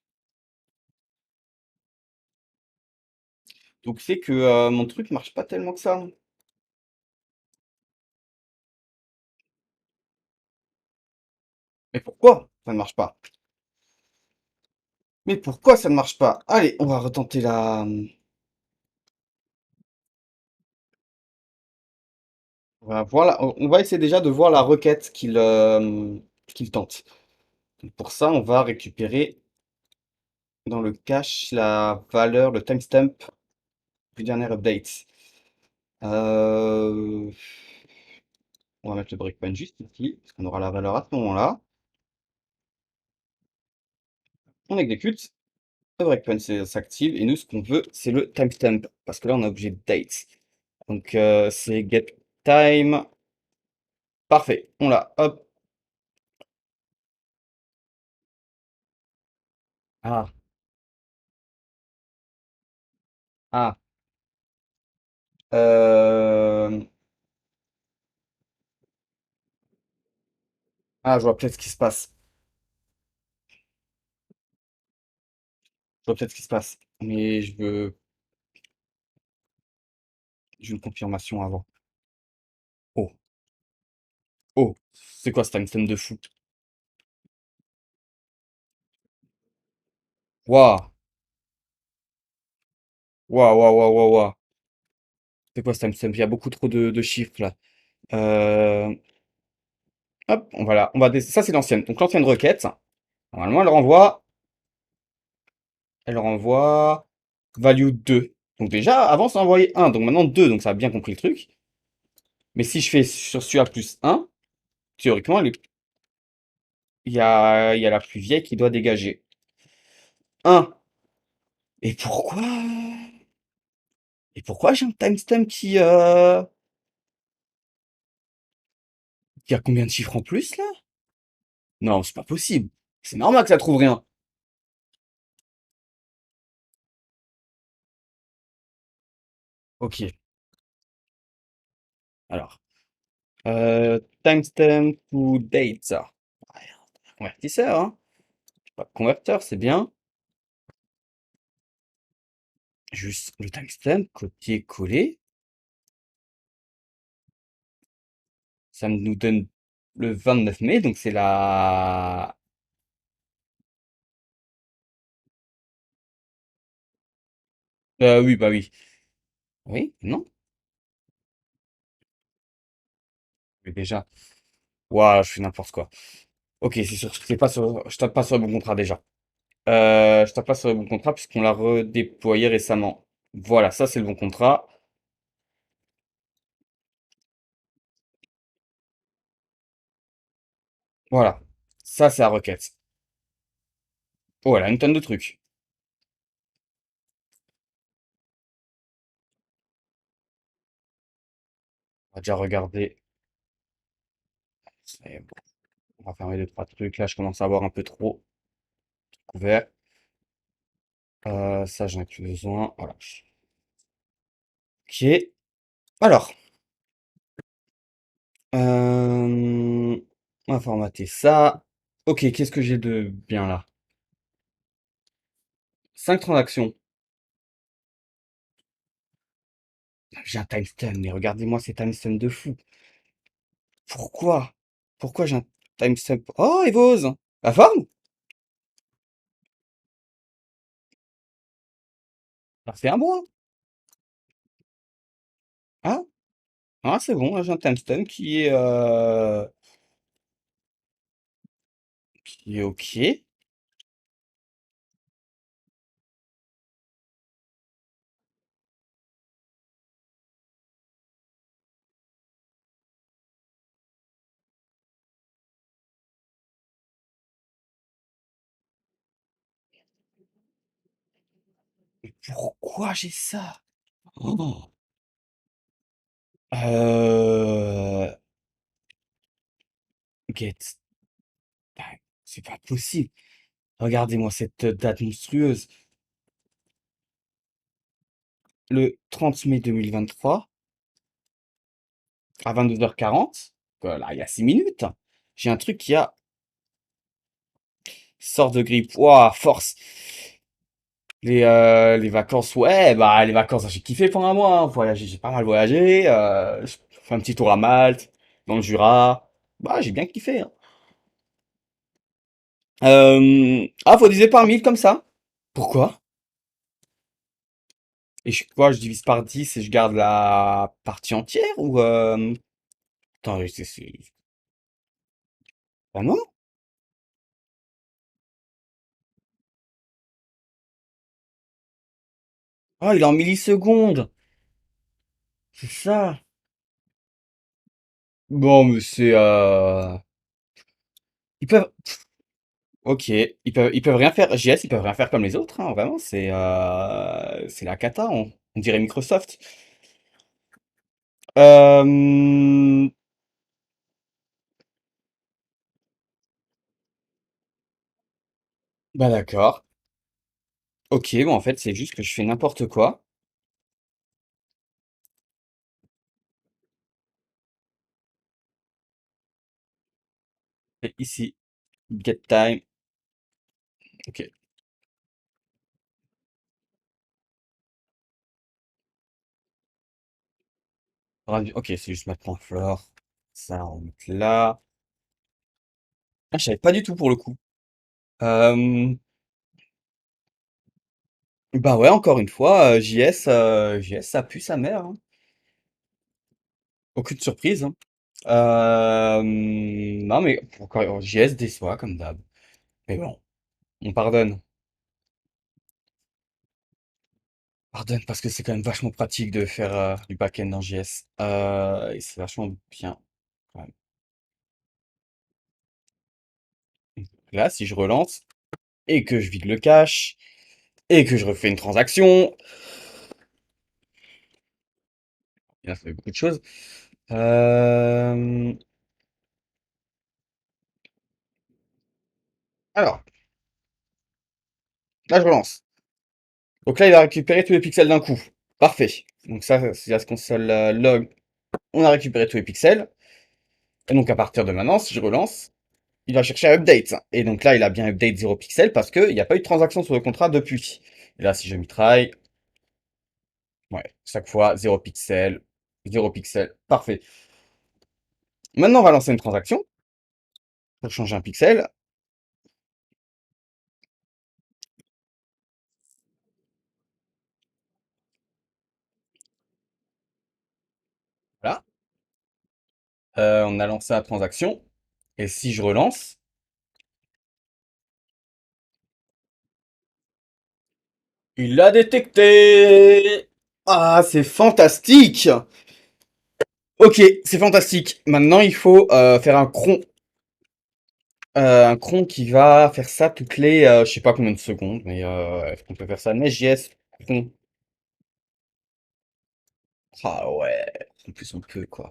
Donc c'est que mon truc marche pas tellement que ça. Mais pourquoi ça ne marche pas? Mais pourquoi ça ne marche pas? Allez, on va retenter la. On va essayer déjà de voir la requête qu'il tente. Donc pour ça, on va récupérer dans le cache la valeur, le timestamp du dernier update. Euh, On va mettre le breakpoint juste ici, parce qu'on aura la valeur à ce moment-là. On exécute, le breakpoint s'active, et nous, ce qu'on veut, c'est le timestamp, parce que là, on a objet date. Donc, c'est get time. Parfait, on l'a, hop. Ah, ah. Euh, Ah, je vois peut-être ce qui se passe. Je vois peut-être ce qui se passe. Mais je veux une confirmation avant. Oh, oh, c'est quoi ce timestamp de fou? Waouh, waouh, waouh, waouh, waouh, waouh. C'est quoi ce timestamp? Il y a beaucoup trop de chiffres là. Euh, Hop, ça c'est l'ancienne. Donc l'ancienne requête, normalement elle renvoie value 2. Donc déjà, avant ça envoyait 1, donc maintenant 2, donc ça a bien compris le truc. Mais si je fais sur celui-là plus 1, théoriquement, il y a la plus vieille qui doit dégager 1. Et pourquoi? Et pourquoi j'ai un timestamp qui a combien de chiffres en plus là? Non, c'est pas possible. C'est normal que ça trouve rien. Ok, alors. Timestamp to date. Ouais, convertisseur, hein. Pas de converteur, c'est bien. Juste le timestamp, copier-coller. Ça nous donne le 29 mai, donc c'est la... oui, bah oui. Oui, non? Mais déjà. Waouh, je fais n'importe quoi. Ok, c'est sûr, c'est pas sur, je tape pas sur le bon contrat déjà. Je tape pas sur le bon contrat puisqu'on l'a redéployé récemment. Voilà, ça c'est le bon contrat. Voilà, ça c'est la requête. Voilà, une tonne de trucs. On va déjà regarder. C'est bon. On va fermer deux, trois trucs. Là, je commence à avoir un peu trop couvert. Ça, j'en ai plus besoin. Voilà. Ok. Alors, on va formater ça. Ok, qu'est-ce que j'ai de bien là? 5 transactions. J'ai un timestamp, mais regardez-moi ces timestamps de fou. Pourquoi? Pourquoi j'ai un timestamp? Oh, Evose! La forme? Ça fait un mois. Ah, ah c'est bon, là, j'ai un timestamp qui est ok. Mais pourquoi j'ai ça? Oh. Euh... Get. Ben, c'est pas possible. Regardez-moi cette date monstrueuse. Le 30 mai 2023, à 22h40. Là, il y a 6 minutes. J'ai un truc qui a sort de grippe. Ouah, force. Les vacances, ouais, bah les vacances, j'ai kiffé pendant un mois, hein. Voyager, j'ai pas mal voyagé. Je fais un petit tour à Malte, dans le Jura. Bah, j'ai bien kiffé, hein. Ah, faut diviser par 1000 comme ça. Pourquoi? Et quoi, je divise par 10 et je garde la partie entière ou Attends, Ah non? Ah, il est en millisecondes. C'est ça. Bon, mais c'est Ils peuvent. Ok, ils peuvent rien faire. JS, ils peuvent rien faire comme les autres, hein, vraiment, c'est la cata, on dirait Microsoft. Euh, Bah d'accord. Ok, bon en fait c'est juste que je fais n'importe quoi. Et ici, get time. Ok. Ok, c'est juste mettre point flore. Ça, on met là. Ah, je savais pas du tout pour le coup. Euh, Bah ouais, encore une fois, JS, ça pue sa mère, hein. Aucune surprise, hein. Non mais encore JS déçoit comme d'hab. Mais bon, on pardonne. Pardonne parce que c'est quand même vachement pratique de faire du back-end dans JS. Et c'est vachement bien quand même. Là, si je relance et que je vide le cache et que je refais une transaction, il a fait beaucoup de choses. Euh, Alors, là, je relance. Donc là, il va récupérer tous les pixels d'un coup. Parfait. Donc ça, c'est la console log. On a récupéré tous les pixels. Et donc à partir de maintenant, si je relance, il va chercher à update. Et donc là, il a bien update 0 pixels parce qu'il n'y a pas eu de transaction sur le contrat depuis. Et là, si je try, ouais, chaque fois 0 pixels, 0 pixels. Parfait. Maintenant, on va lancer une transaction pour changer un pixel. Voilà. On a lancé la transaction. Et si je relance, il l'a détecté. Ah, c'est fantastique. Ok, c'est fantastique. Maintenant, il faut faire un cron qui va faire ça toutes les, je sais pas combien de secondes, mais est-ce qu'on peut faire ça? Nest.js cron. Ah ouais, en plus on peut quoi.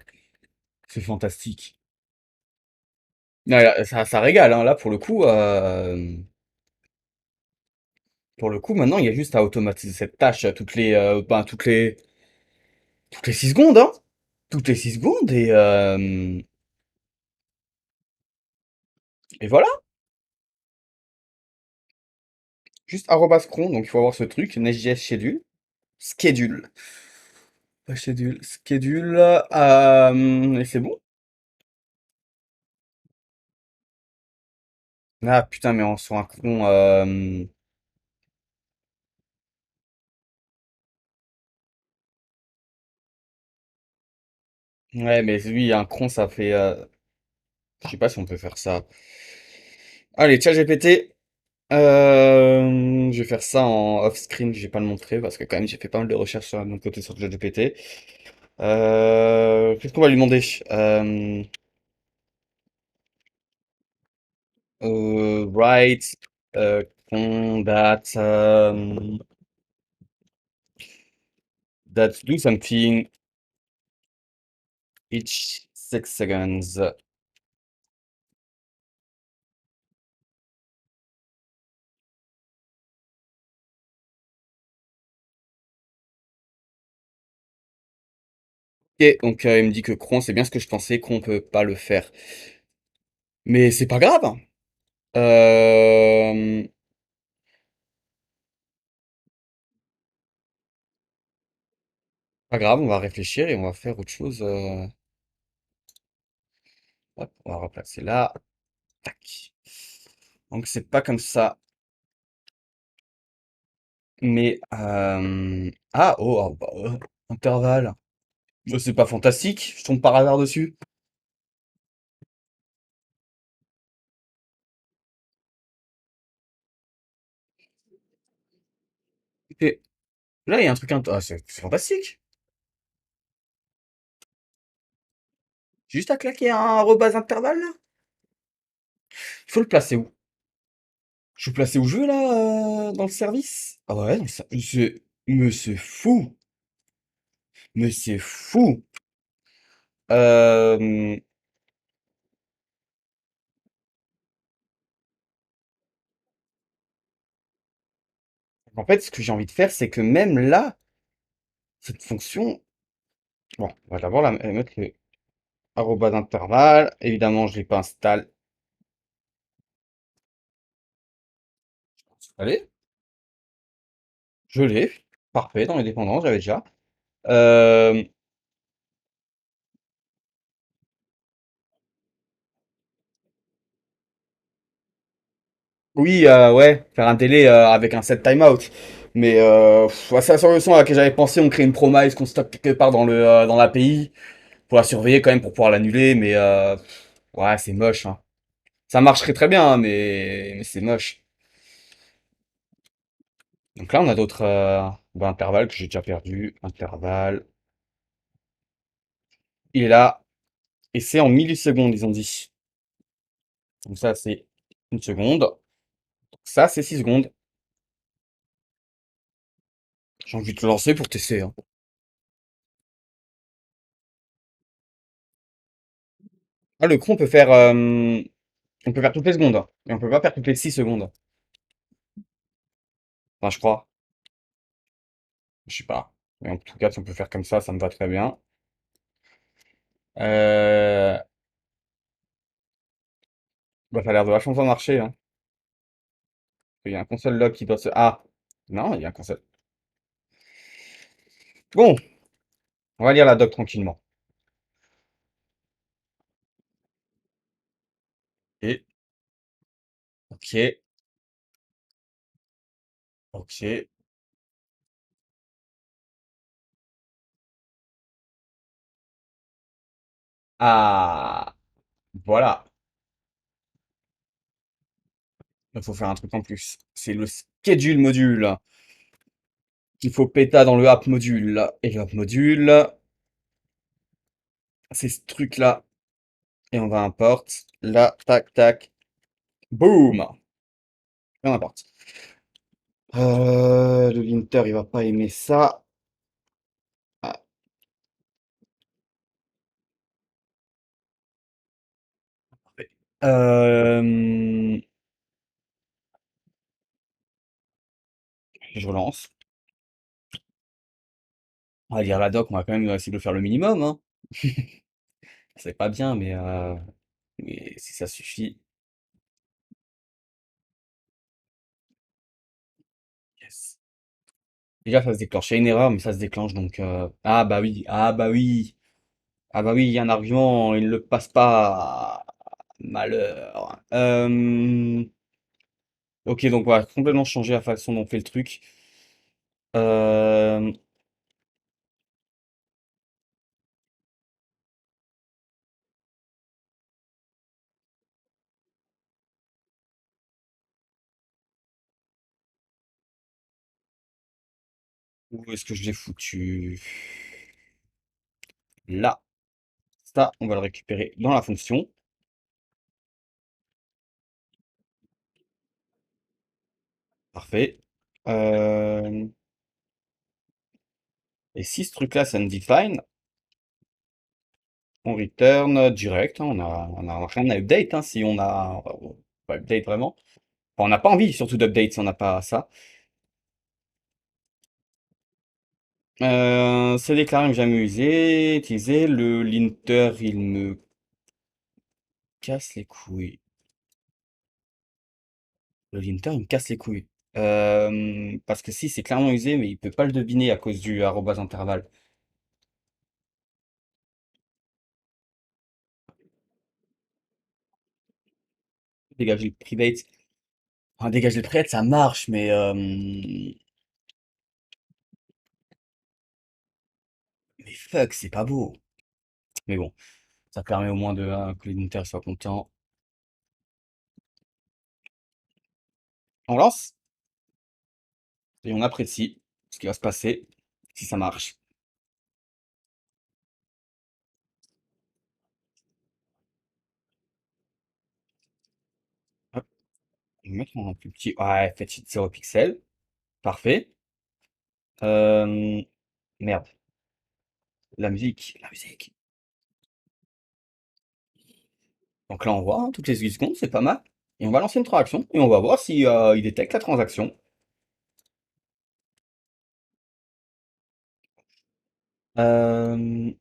C'est fantastique. Non, là, ça régale, hein. Là, pour le coup, maintenant, il y a juste à automatiser cette tâche toutes les 6 secondes, hein. Toutes les 6 secondes et voilà. Juste arrobas cron, donc il faut avoir ce truc, Nest.js schedule, schedule, pas schedule, schedule, et c'est bon. Ah putain, mais on sur un cron, ouais, mais lui, un cron, ça fait, je sais pas si on peut faire ça. Allez, ChatGPT. Je vais faire ça en off-screen, je vais pas le montrer parce que quand même j'ai fait pas mal de recherches sur mon côté sur ChatGPT. Qu'est-ce qu'on va lui demander? Euh, write that that do something each 6 seconds. Ok, donc il me dit que cron, c'est bien ce que je pensais, qu'on peut pas le faire. Mais c'est pas grave. Pas grave, on va réfléchir et on va faire autre chose. Hop, on va replacer là. Tac. Donc c'est pas comme ça. Mais ah oh, ah, bah, intervalle. C'est pas fantastique. Je tombe par hasard dessus. Et là il y a un truc ah, c'est fantastique. J'ai juste à claquer un arrobase intervalle là. Il faut le placer où? Je vais le placer où je veux là dans le service. Ah ouais, mais c'est fou. Mais c'est fou. Euh, En fait, ce que j'ai envie de faire, c'est que même là, cette fonction, bon, on va d'abord la mettre le arrobase intervalle. Évidemment, je l'ai pas installé. Allez, je l'ai. Parfait, dans les dépendances, j'avais déjà. Euh, oui, ouais, faire un délai avec un set timeout. Mais ouais, c'est la solution à laquelle j'avais pensé. On crée une promise qu'on stocke quelque part dans l'API pour la surveiller quand même pour pouvoir l'annuler. Mais ouais, c'est moche, hein. Ça marcherait très bien, hein, mais c'est moche. Donc là, on a d'autres bah, intervalles que j'ai déjà perdu. Intervalle. Il est là. Et c'est en millisecondes, ils ont dit. Donc ça, c'est une seconde. Donc ça, c'est 6 secondes. J'ai envie de te lancer pour tester, hein. Ah, le cron, on peut faire toutes les secondes, hein. Mais on peut pas faire toutes les 6 secondes. Enfin, je crois. Je sais pas. Mais en tout cas, si on peut faire comme ça me va très bien. Euh... Bah, ça a l'air de vachement bien marcher, hein. Il y a un console log qui doit se... Ah! Non, il y a un console. Bon, on va lire la doc tranquillement. Et, ok, ok. Ah, voilà. Il faut faire un truc en plus. C'est le schedule module qu'il faut péta dans le app module. Et le app module, c'est ce truc-là. Et on va import. Là, tac, tac. Boum. Peu importe. Le linter, il va pas aimer ça. Ah, parfait. Je relance. On va lire la doc, on va quand même essayer de le faire le minimum, hein. C'est pas bien, mais si ça suffit. Yes. Déjà, ça se déclenche. Il y a une erreur, mais ça se déclenche, donc... Ah bah oui, ah bah oui. Ah bah oui, il y a un argument, il ne le passe pas. Malheur. Ok, donc on va complètement changer la façon dont on fait le truc. Euh, Où est-ce que je l'ai foutu? Là. Ça, on va le récupérer dans la fonction. Parfait. Euh, Et si ce truc-là, c'est undefined, on return direct, hein, on a rien à update, hein, si on a... pas update vraiment. Enfin, on n'a pas envie surtout d'update si on n'a pas ça. C'est déclaré que j'ai amusé, utilisé. Le linter, il me casse les couilles. Le linter, il me casse les couilles. Parce que si, c'est clairement usé, mais il peut pas le deviner à cause du arrobase intervalle. Dégager le private. Enfin, dégager le private, ça marche, mais fuck, c'est pas beau. Mais bon, ça permet au moins de que l'éditeur soit content. On lance et on apprécie ce qui va se passer si ça marche. Hop, on va mettre en plus petit. Ouais, fetch it 0 pixel. Parfait. Euh, Merde, la musique, la musique. Donc là, on voit hein, toutes les 8 secondes, c'est pas mal. Et on va lancer une transaction et on va voir si il détecte la transaction. Euh,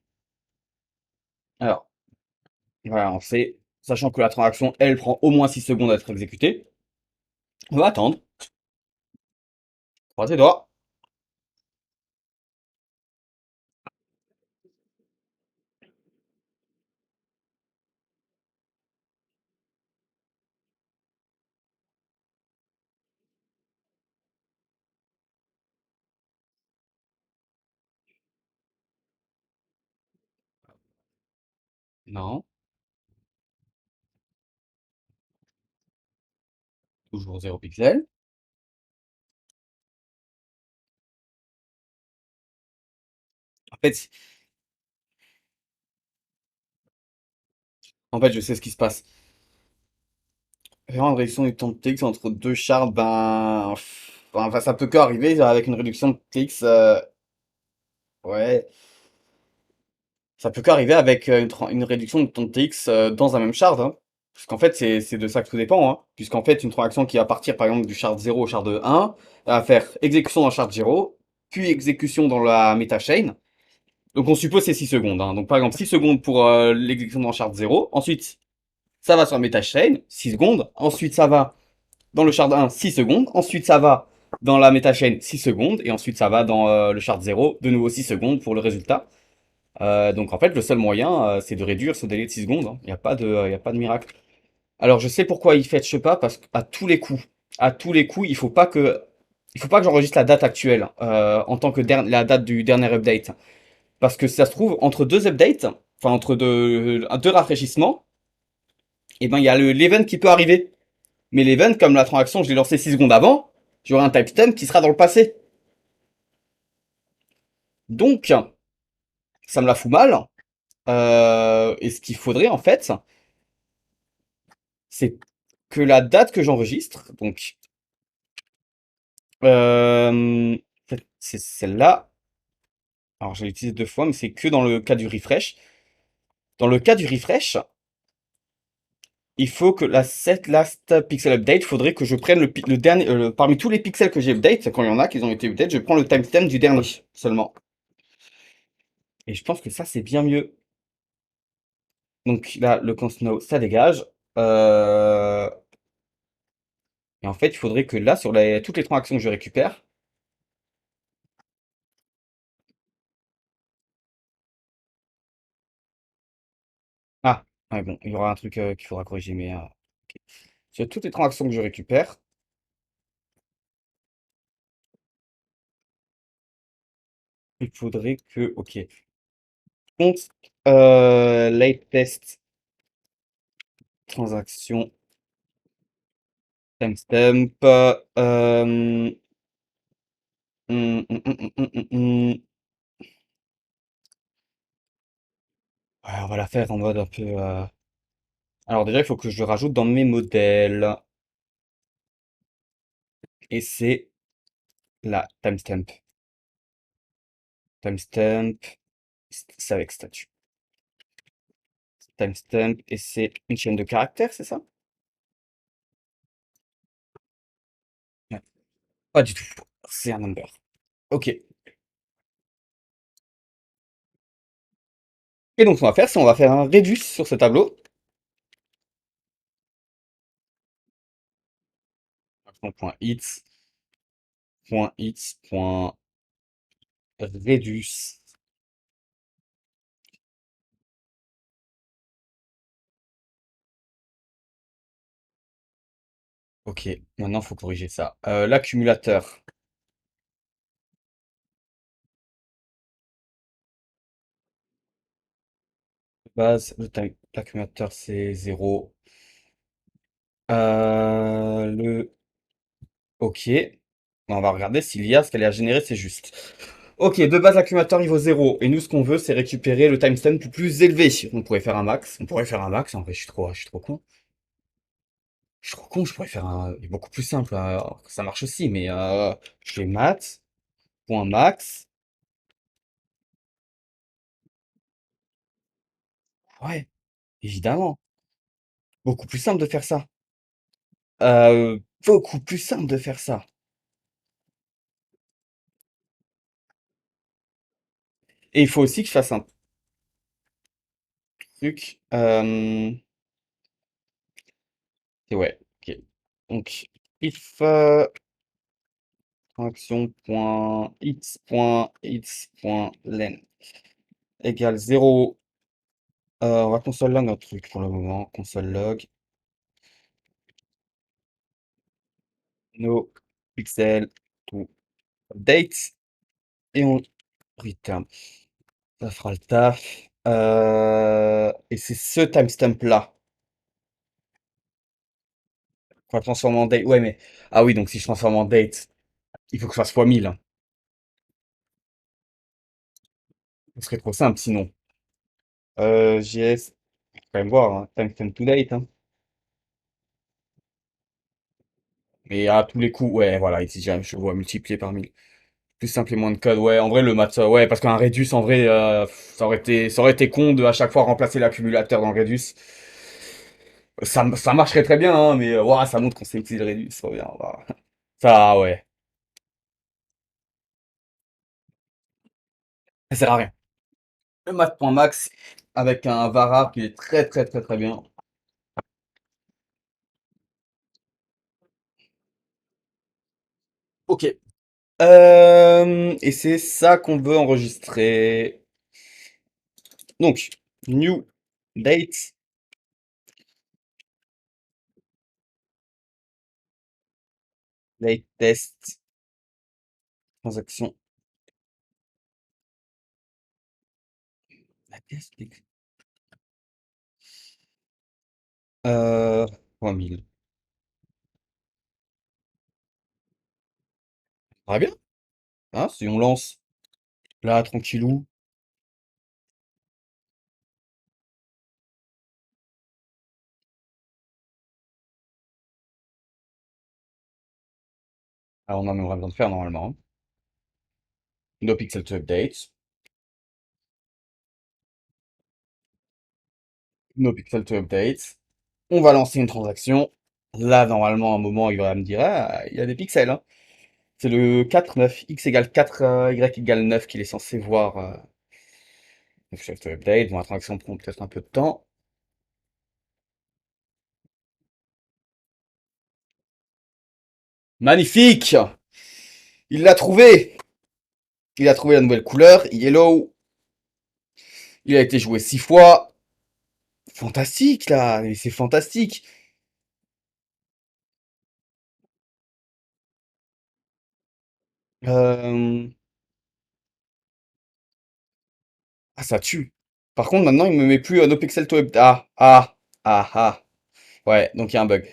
alors, on va lancer, sachant que la transaction, elle prend au moins 6 secondes à être exécutée. On va attendre. Croisez les doigts. Non, toujours 0 pixel. En fait, je sais ce qui se passe. Vraiment, une réduction du temps de TX entre deux shards, enfin, ça peut qu'arriver avec une réduction de TX, ouais, ça peut qu'arriver avec une réduction de temps de TX dans un même shard, hein. Parce qu'en fait, c'est de ça que tout dépend, hein. Puisqu'en fait, une transaction qui va partir par exemple du shard 0 au shard 1, elle va faire exécution dans le shard 0, puis exécution dans la metachain. Donc on suppose c'est 6 secondes, hein. Donc par exemple 6 secondes pour l'exécution dans le shard 0, ensuite ça va sur la metachain, 6 secondes, ensuite ça va dans le shard 1, 6 secondes. Ensuite, ça va dans la métachaîne, 6 secondes. Et ensuite, ça va dans le shard 0, de nouveau 6 secondes pour le résultat. Donc, en fait, le seul moyen, c'est de réduire ce délai de 6 secondes, hein. Il n'y a pas de miracle. Alors je sais pourquoi il fetch pas, parce qu'à à tous les coups, il faut pas que j'enregistre la date actuelle en tant que la date du dernier update. Parce que si ça se trouve, entre deux updates, enfin entre deux rafraîchissements, et ben il y a l'event qui peut arriver. Mais l'event, comme la transaction, je l'ai lancé 6 secondes avant, j'aurai un timestamp qui sera dans le passé. Donc, ça me la fout mal. Et ce qu'il faudrait en fait, c'est que la date que j'enregistre, donc euh, c'est celle-là. Alors je l'ai utilisé deux fois, mais c'est que dans le cas du refresh. Dans le cas du refresh, il faut que la set last pixel update, faudrait que je prenne le dernier, parmi tous les pixels que j'ai update, quand il y en a qui ont été update, je prends le timestamp du dernier seulement. Et je pense que ça c'est bien mieux. Donc là, le consnow, ça dégage. Euh, et en fait, il faudrait que là, sur toutes les transactions que je récupère, ah, ouais, bon, il y aura un truc qu'il faudra corriger, mais ok. Sur toutes les transactions que je récupère, il faudrait que, ok, compte latest transaction timestamp. Ouais, on va la faire en mode un peu. Alors déjà, il faut que je le rajoute dans mes modèles. Et c'est la timestamp. Timestamp, c'est avec statut. Timestamp, et c'est une chaîne de caractères, c'est ça? Ouais. Pas du tout. C'est un number. Ok. Et donc, ce qu'on va faire, c'est on va faire un reduce sur ce tableau. Point hits, point hits, point reduce. Ok, maintenant, il faut corriger ça. L'accumulateur. Base, l'accumulateur, c'est 0. Le... Ok. On va regarder si l'IA, ce qu'elle a généré, c'est juste. Ok, de base, l'accumulateur niveau 0. Et nous, ce qu'on veut, c'est récupérer le timestamp le plus élevé. On pourrait faire un max. On pourrait faire un max. En vrai, je suis trop con. Je suis trop con, je pourrais faire un... il est beaucoup plus simple. Ça marche aussi, mais je fais math, point max. Ouais, évidemment. Beaucoup plus simple de faire ça. Beaucoup plus simple de faire ça. Et il faut aussi que je fasse un truc. Et ouais, ok. Donc, if function.its.len égale 0. On va console log un truc pour le moment. Console log no pixel to update et on return. Ça fera le taf. Et c'est ce timestamp là qu'on va transformer en date. Ouais, mais ah oui, donc si je transforme en date, il faut que je fasse fois 1000, hein. Ce serait trop simple sinon. JS, faut quand même voir, hein. Timestamp to date, hein. Mais à tous les coups, ouais, voilà, ici je vois multiplié par 1000. Plus simple et moins de code, ouais, en vrai, le maths, ouais, parce qu'un Redus, en vrai, ça aurait été con de à chaque fois remplacer l'accumulateur dans le Redus. Ça marcherait très bien, hein, mais ouah, ça montre qu'on sait utiliser le Redus, trop bien, voilà. Ça, ouais, ça sert à rien. Le math.max, avec un var qui est très très très très bien. Ok. Et c'est ça qu'on veut enregistrer. Donc, new date Late test, transaction. La test, euh, 3000. Très bien. Hein, si on lance là, tranquillou. Alors, on en aura besoin de faire normalement, hein. No pixel to update. No pixel to update. On va lancer une transaction. Là, normalement, à un moment, il va me dire, ah, il y a des pixels, hein. C'est le 4 9 x égale 4, y égale 9 qu'il est censé voir. No pixel to update. Bon, la transaction prend peut-être un peu de temps. Magnifique! Il l'a trouvé! Il a trouvé la nouvelle couleur, yellow. Il a été joué 6 fois. Fantastique, là! Mais c'est fantastique! Euh... Ah, ça tue. Par contre, maintenant, il me met plus no pixel to update. Ah. Ouais, donc il y a un bug.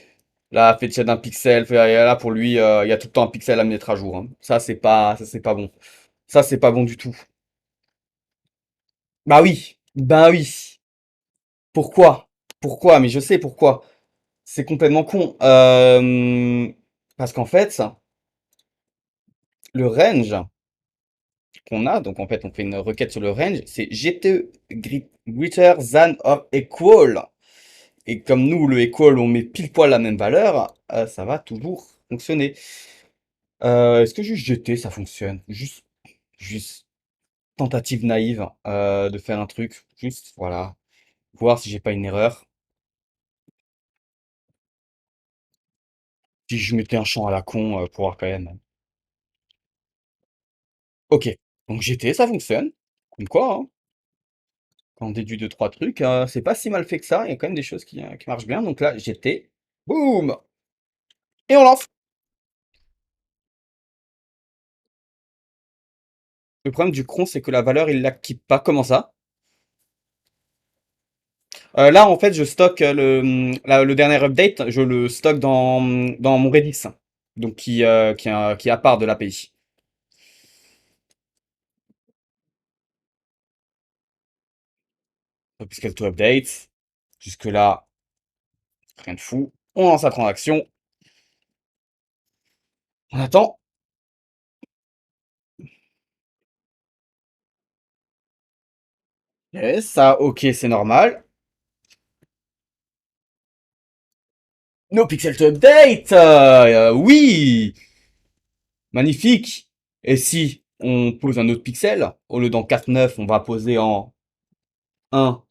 Là, fetch d'un pixel, là, pour lui, il y a tout le temps un pixel à mettre à jour, hein. Ça, c'est pas bon. Ça, c'est pas bon du tout. Bah oui, bah oui. Pourquoi? Pourquoi? Mais je sais pourquoi. C'est complètement con. Parce qu'en fait, le range qu'on a, donc en fait, on fait une requête sur le range, c'est GT greater than or equal. Et comme nous, le equal, on met pile poil la même valeur, ça va toujours fonctionner. Est-ce que juste GT, ça fonctionne? Juste tentative naïve de faire un truc. Juste, voilà. Voir si j'ai pas une erreur. Si je mettais un champ à la con pour voir quand même. Ok. Donc GT, ça fonctionne. Comme quoi, hein. Quand on déduit deux, trois trucs, c'est pas si mal fait que ça. Il y a quand même des choses qui marchent bien. Donc là, GT. Boum! Et on lance. Le problème du cron, c'est que la valeur, il l'acquitte pas. Comment ça? Là, en fait, je stocke le dernier update, je le stocke dans mon Redis, donc qui est à part de l'API. Puisqu'elle to update, jusque-là, rien de fou. On lance la transaction, on attend. Yes, ça, ok, c'est normal. No pixel to update! Oui! Magnifique! Et si on pose un autre pixel, au lieu d'en 4 9, on va poser en 1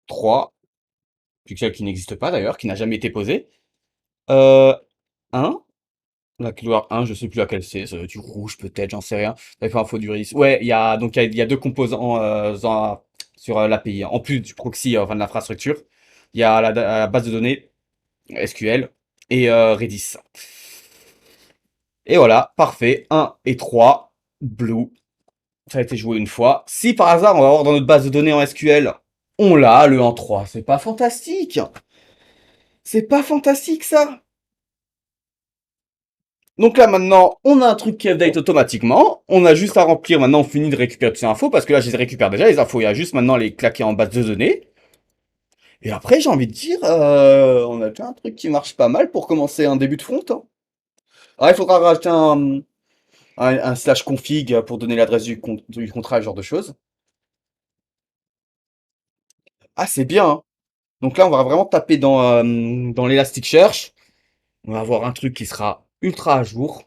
3, pixel qui n'existe pas d'ailleurs, qui n'a jamais été posé. Euh, 1, la couleur 1, je sais plus laquelle c'est, ça doit être du rouge peut-être, j'en sais rien. Ça fait info du risque. Ouais, il y a deux composants sur l'API. En plus du proxy, enfin de l'infrastructure, il y a la base de données SQL et Redis. Et voilà, parfait. 1 et 3, blue. Ça a été joué une fois. Si par hasard, on va voir dans notre base de données en SQL, on l'a, le 1-3. C'est pas fantastique. C'est pas fantastique ça. Donc là maintenant, on a un truc qui update automatiquement. On a juste à remplir. Maintenant, on finit de récupérer toutes ces infos parce que là, je les récupère déjà les infos. Il y a juste maintenant les claquer en base de données. Et après, j'ai envie de dire, on a déjà un truc qui marche pas mal pour commencer un début de front, hein. Alors, il faudra rajouter un slash config pour donner l'adresse du contrat, ce genre de choses. Ah, c'est bien, hein. Donc là, on va vraiment taper dans l'Elasticsearch. On va avoir un truc qui sera ultra à jour.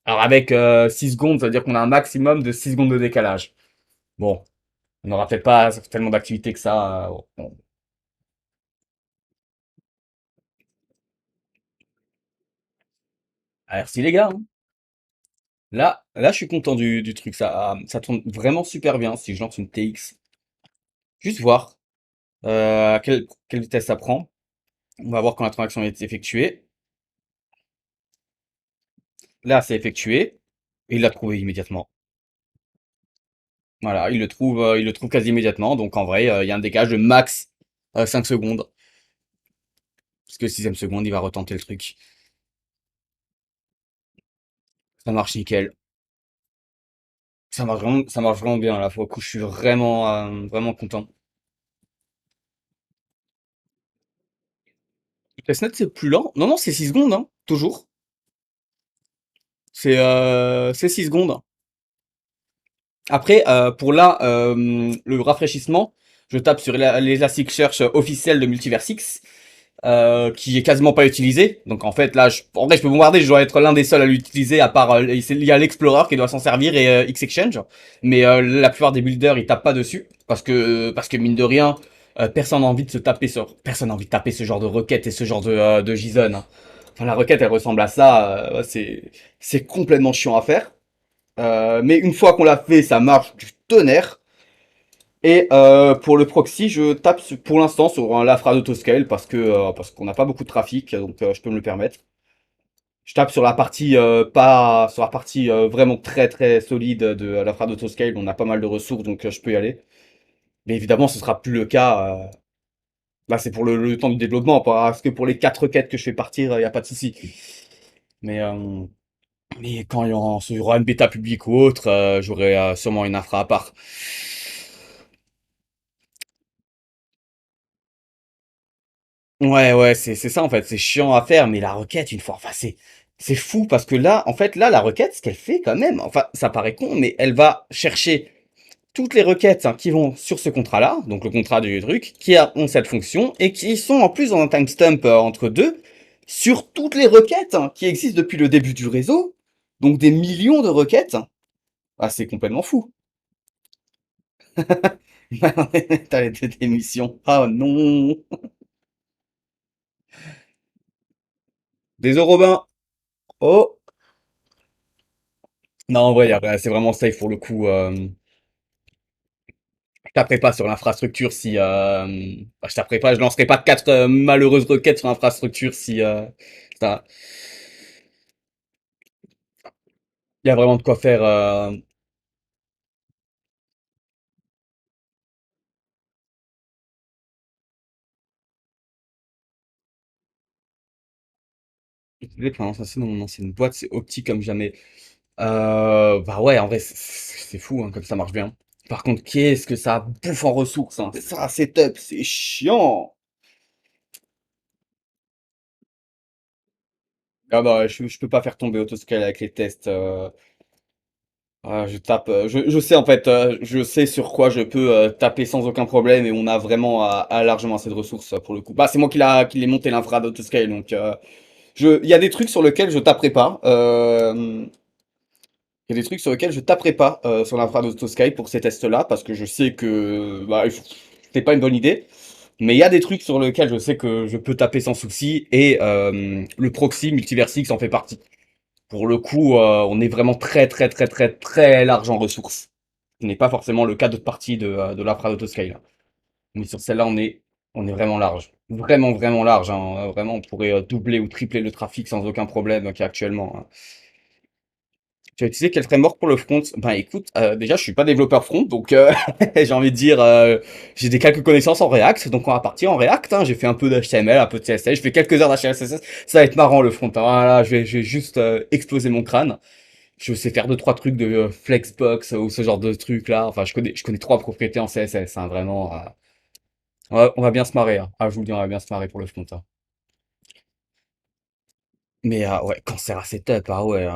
Alors avec 6 secondes, ça veut dire qu'on a un maximum de 6 secondes de décalage. Bon, on n'aura peut-être pas tellement d'activité que ça. Bon. Ah, merci les gars, hein. Là, je suis content du truc. Ça tourne vraiment super bien si je lance une TX. Juste voir à quelle vitesse ça prend. On va voir quand la transaction est effectuée. Là, c'est effectué. Et il l'a trouvé immédiatement. Voilà, il le trouve quasi immédiatement. Donc en vrai, il y a un dégage de max 5 secondes. Parce que sixième seconde, il va retenter le truc. Ça marche nickel. Ça marche vraiment bien là. Pour le coup, je suis vraiment, vraiment content. Testnet, c'est plus lent. Non, non, c'est 6 secondes, hein, toujours. C'est 6 secondes. Après, pour là, le rafraîchissement, je tape sur l'Elasticsearch officiel de Multiversix, qui est quasiment pas utilisé. Donc en fait, là, en vrai, je peux bombarder, je dois être l'un des seuls à l'utiliser, à part, il y a l'Explorer qui doit s'en servir et Xexchange. Mais la plupart des builders, ils tapent pas dessus. Parce que mine de rien, personne n'a envie de taper ce genre de requête et ce genre de JSON, hein. Enfin, la requête, elle ressemble à ça, c'est complètement chiant à faire. Mais une fois qu'on l'a fait, ça marche du tonnerre. Et pour le proxy, je tape pour l'instant sur un Lafra d'autoscale parce qu'on n'a pas beaucoup de trafic, donc je peux me le permettre. Je tape sur la partie pas sur la partie vraiment très très solide de Lafra d'autoscale. On a pas mal de ressources, donc je peux y aller. Mais évidemment, ce sera plus le cas. Là, c'est pour le temps du développement, parce que pour les 4 quêtes que je fais partir, il n'y a pas de souci. Mais quand il y aura une bêta publique ou autre, j'aurai sûrement une infra à part. Ouais, ouais, c'est ça en fait, c'est chiant à faire, mais la requête, une fois, enfin, c'est fou parce que là, en fait, là, la requête, ce qu'elle fait quand même, enfin, ça paraît con, mais elle va chercher toutes les requêtes hein, qui vont sur ce contrat-là, donc le contrat du truc, ont cette fonction et qui sont en plus dans un timestamp entre deux sur toutes les requêtes hein, qui existent depuis le début du réseau, donc des millions de requêtes. Ah, c'est complètement fou. T'as les deux démissions. Ah non. Désolé Robin. Oh. Non, en vrai, c'est vraiment safe pour le coup. Je taperai pas sur l'infrastructure si. Je taperai pas, je lancerai pas 4 malheureuses requêtes sur l'infrastructure si. Ça, il y a vraiment de quoi faire. Désolé, pendant ça, c'est dans mon ancienne boîte, c'est optique comme jamais. Bah ouais, en vrai, c'est fou hein, comme ça marche bien. Par contre, qu'est-ce que ça bouffe en ressources, hein. Ça, c'est top, c'est chiant. Ah bah, je peux pas faire tomber Autoscale avec les tests. Je tape, je sais en fait, je sais sur quoi je peux taper sans aucun problème et on a vraiment largement assez de ressources pour le coup. Bah c'est moi qui l'ai monté l'infra d'Autoscale donc il y a des trucs sur lesquels je taperai pas. Il y a des trucs sur lesquels je taperai pas sur l'infra d'Autoscale pour ces tests-là parce que je sais que bah, c'est pas une bonne idée. Mais il y a des trucs sur lesquels je sais que je peux taper sans souci et le proxy Multiversix en fait partie. Pour le coup, on est vraiment très très très très très large en ressources. Ce n'est pas forcément le cas d'autres parties de l'Infra Autoscale. Mais sur celle-là, on est vraiment large. Vraiment, vraiment large, hein. Vraiment, on pourrait doubler ou tripler le trafic sans aucun problème qu'il y a actuellement, hein. Tu as utilisé quel framework pour le front? Ben écoute, déjà je suis pas développeur front, donc j'ai envie de dire j'ai des quelques connaissances en React, donc on va partir en React, hein. J'ai fait un peu d'HTML, un peu de CSS, je fais quelques heures d'HTML, CSS, ça va être marrant le front, hein. Voilà, je vais juste exploser mon crâne. Je sais faire deux trois trucs de Flexbox ou ce genre de trucs là. Enfin, je connais trois propriétés en CSS, hein, vraiment. On va bien se marrer, hein. Ah, je vous le dis, on va bien se marrer pour le front, hein. Mais ouais, cancer à setup, ah ouais.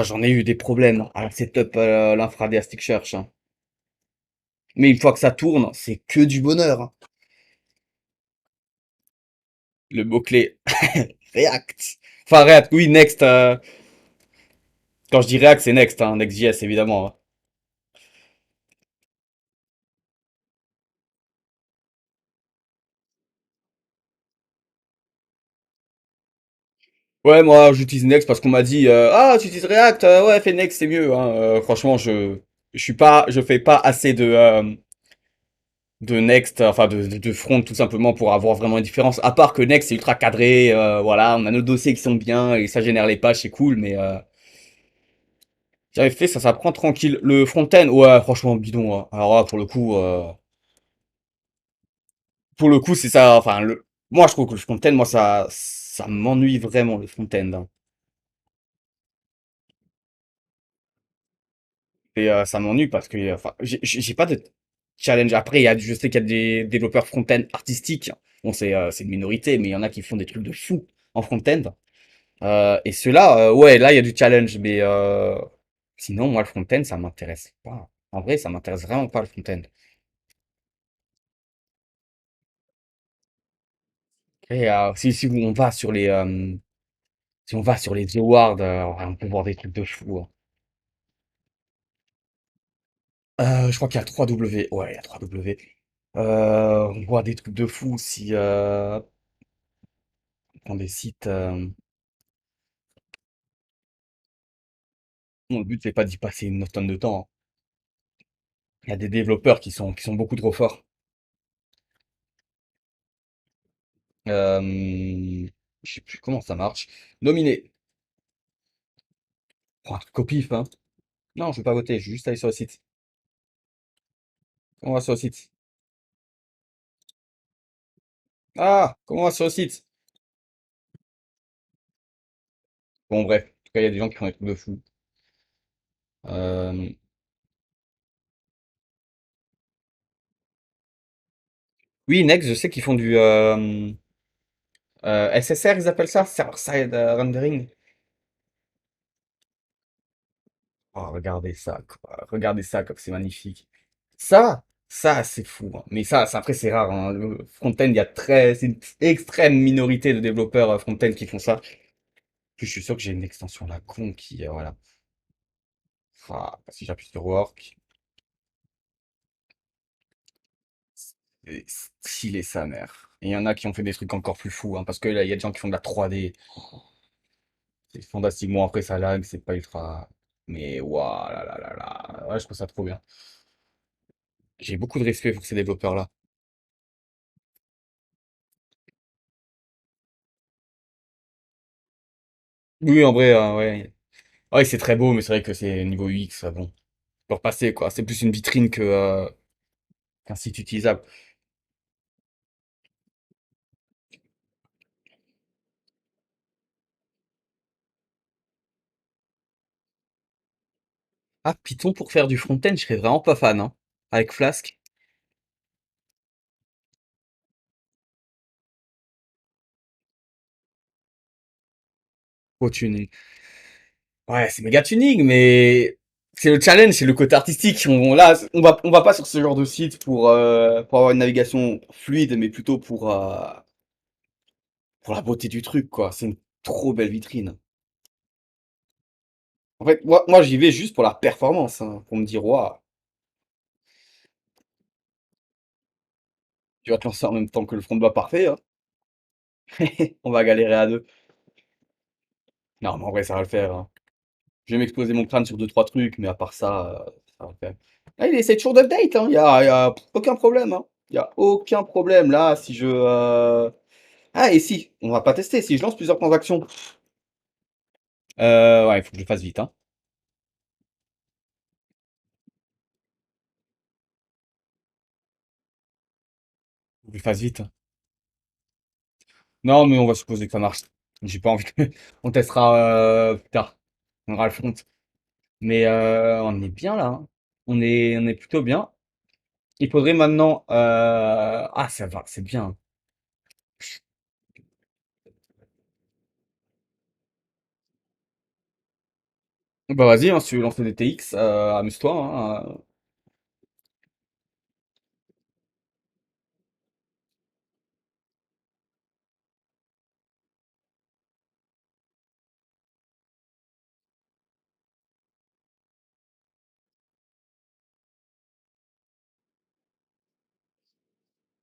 J'en ai eu des problèmes à setup l'infra des Elasticsearch, hein. Mais une fois que ça tourne, c'est que du bonheur, hein. Le mot-clé React. Enfin, React, oui, Next. Quand je dis React, c'est Next, hein, Next.js évidemment, hein. Ouais, moi j'utilise Next parce qu'on m'a dit ah tu utilises React, ouais fais Next c'est mieux, hein. Franchement je fais pas assez de de Next, enfin de Front tout simplement pour avoir vraiment une différence. À part que Next c'est ultra cadré, voilà, on a nos dossiers qui sont bien et ça génère les pages, c'est cool, mais j'avais fait ça, ça prend tranquille. Le front-end, ouais, franchement bidon, hein. Alors là, pour le coup c'est ça, enfin moi je trouve que le front-end, moi ça m'ennuie vraiment le front-end, hein. Et ça m'ennuie parce que enfin, j'ai pas de challenge. Après, je sais qu'il y a des développeurs front-end artistiques. Bon, c'est une minorité, mais il y en a qui font des trucs de fou en front-end. Et ceux-là, ouais, là, il y a du challenge. Mais sinon, moi, le front-end, ça m'intéresse pas. En vrai, ça m'intéresse vraiment pas le front-end. Et si on va sur si on va sur les awards, on peut voir des trucs de fou, hein. Je crois qu'il y a 3W. Ouais, il y a 3W. On voit des trucs de fou si dans des sites. Bon, le but, c'est pas d'y passer une tonne de temps, hein. Il y a des développeurs qui sont beaucoup trop forts. Je sais plus comment ça marche. Nominé. Oh, un truc au pif, hein. Non, je vais pas voter, je vais juste aller sur le site. Comment on va sur le site? Ah, comment on va sur le site? Bon, bref. En tout cas, il y a des gens qui font des trucs de fou. Euh, Oui, Next, je sais qu'ils font du SSR, ils appellent ça, Server-Side Rendering. Oh, regardez ça, quoi. Regardez ça, comme c'est magnifique. Ça, c'est fou, hein. Mais après, c'est rare, hein. Le front-end, c'est une extrême minorité de développeurs front-end qui font ça. Puis, je suis sûr que j'ai une extension là con qui, voilà. Ah, si j'appuie sur Work, c'est stylé sa mère. Et il y en a qui ont fait des trucs encore plus fous, hein, parce que là, il y a des gens qui font de la 3D. C'est fantastique. Bon, après, ça lag, c'est pas ultra. Mais waouh, là, là, là, là. Ouais, je trouve ça trop bien. J'ai beaucoup de respect pour ces développeurs-là. Oui, en vrai, ouais. Ouais, c'est très beau, mais c'est vrai que c'est niveau UX, bon, pour passer, quoi. C'est plus une vitrine qu'un site utilisable. Ah, Python pour faire du front-end, je serais vraiment pas fan, hein. Avec Flask, au tuning. Ouais, c'est méga tuning, mais c'est le challenge, c'est le côté artistique. Là, on va pas sur ce genre de site pour avoir une navigation fluide, mais plutôt pour la beauté du truc, quoi. C'est une trop belle vitrine. En fait, moi j'y vais juste pour la performance, hein, pour me dire, waouh, tu vas te lancer en même temps que le front de bas parfait, hein. On va galérer à deux. Non, mais en vrai, ça va le faire, hein. Je vais m'exploser mon crâne sur deux, trois trucs, mais à part ça, ça va le faire. Ah, il essaie toujours d'update, hein. Y a aucun problème, hein. Y a aucun problème. Là, si je... Ah, et si, on va pas tester. Si je lance plusieurs transactions. Ouais, il faut que je le fasse vite, hein. Faut que je le fasse vite. Non, mais on va supposer que ça marche. J'ai pas envie que... On testera plus tard. On aura le front. Mais on est bien là, hein. On est plutôt bien. Il faudrait maintenant... Ah, ça va, c'est bien. Bah vas-y, hein, si tu veux lancer des TX, amuse-toi, hein.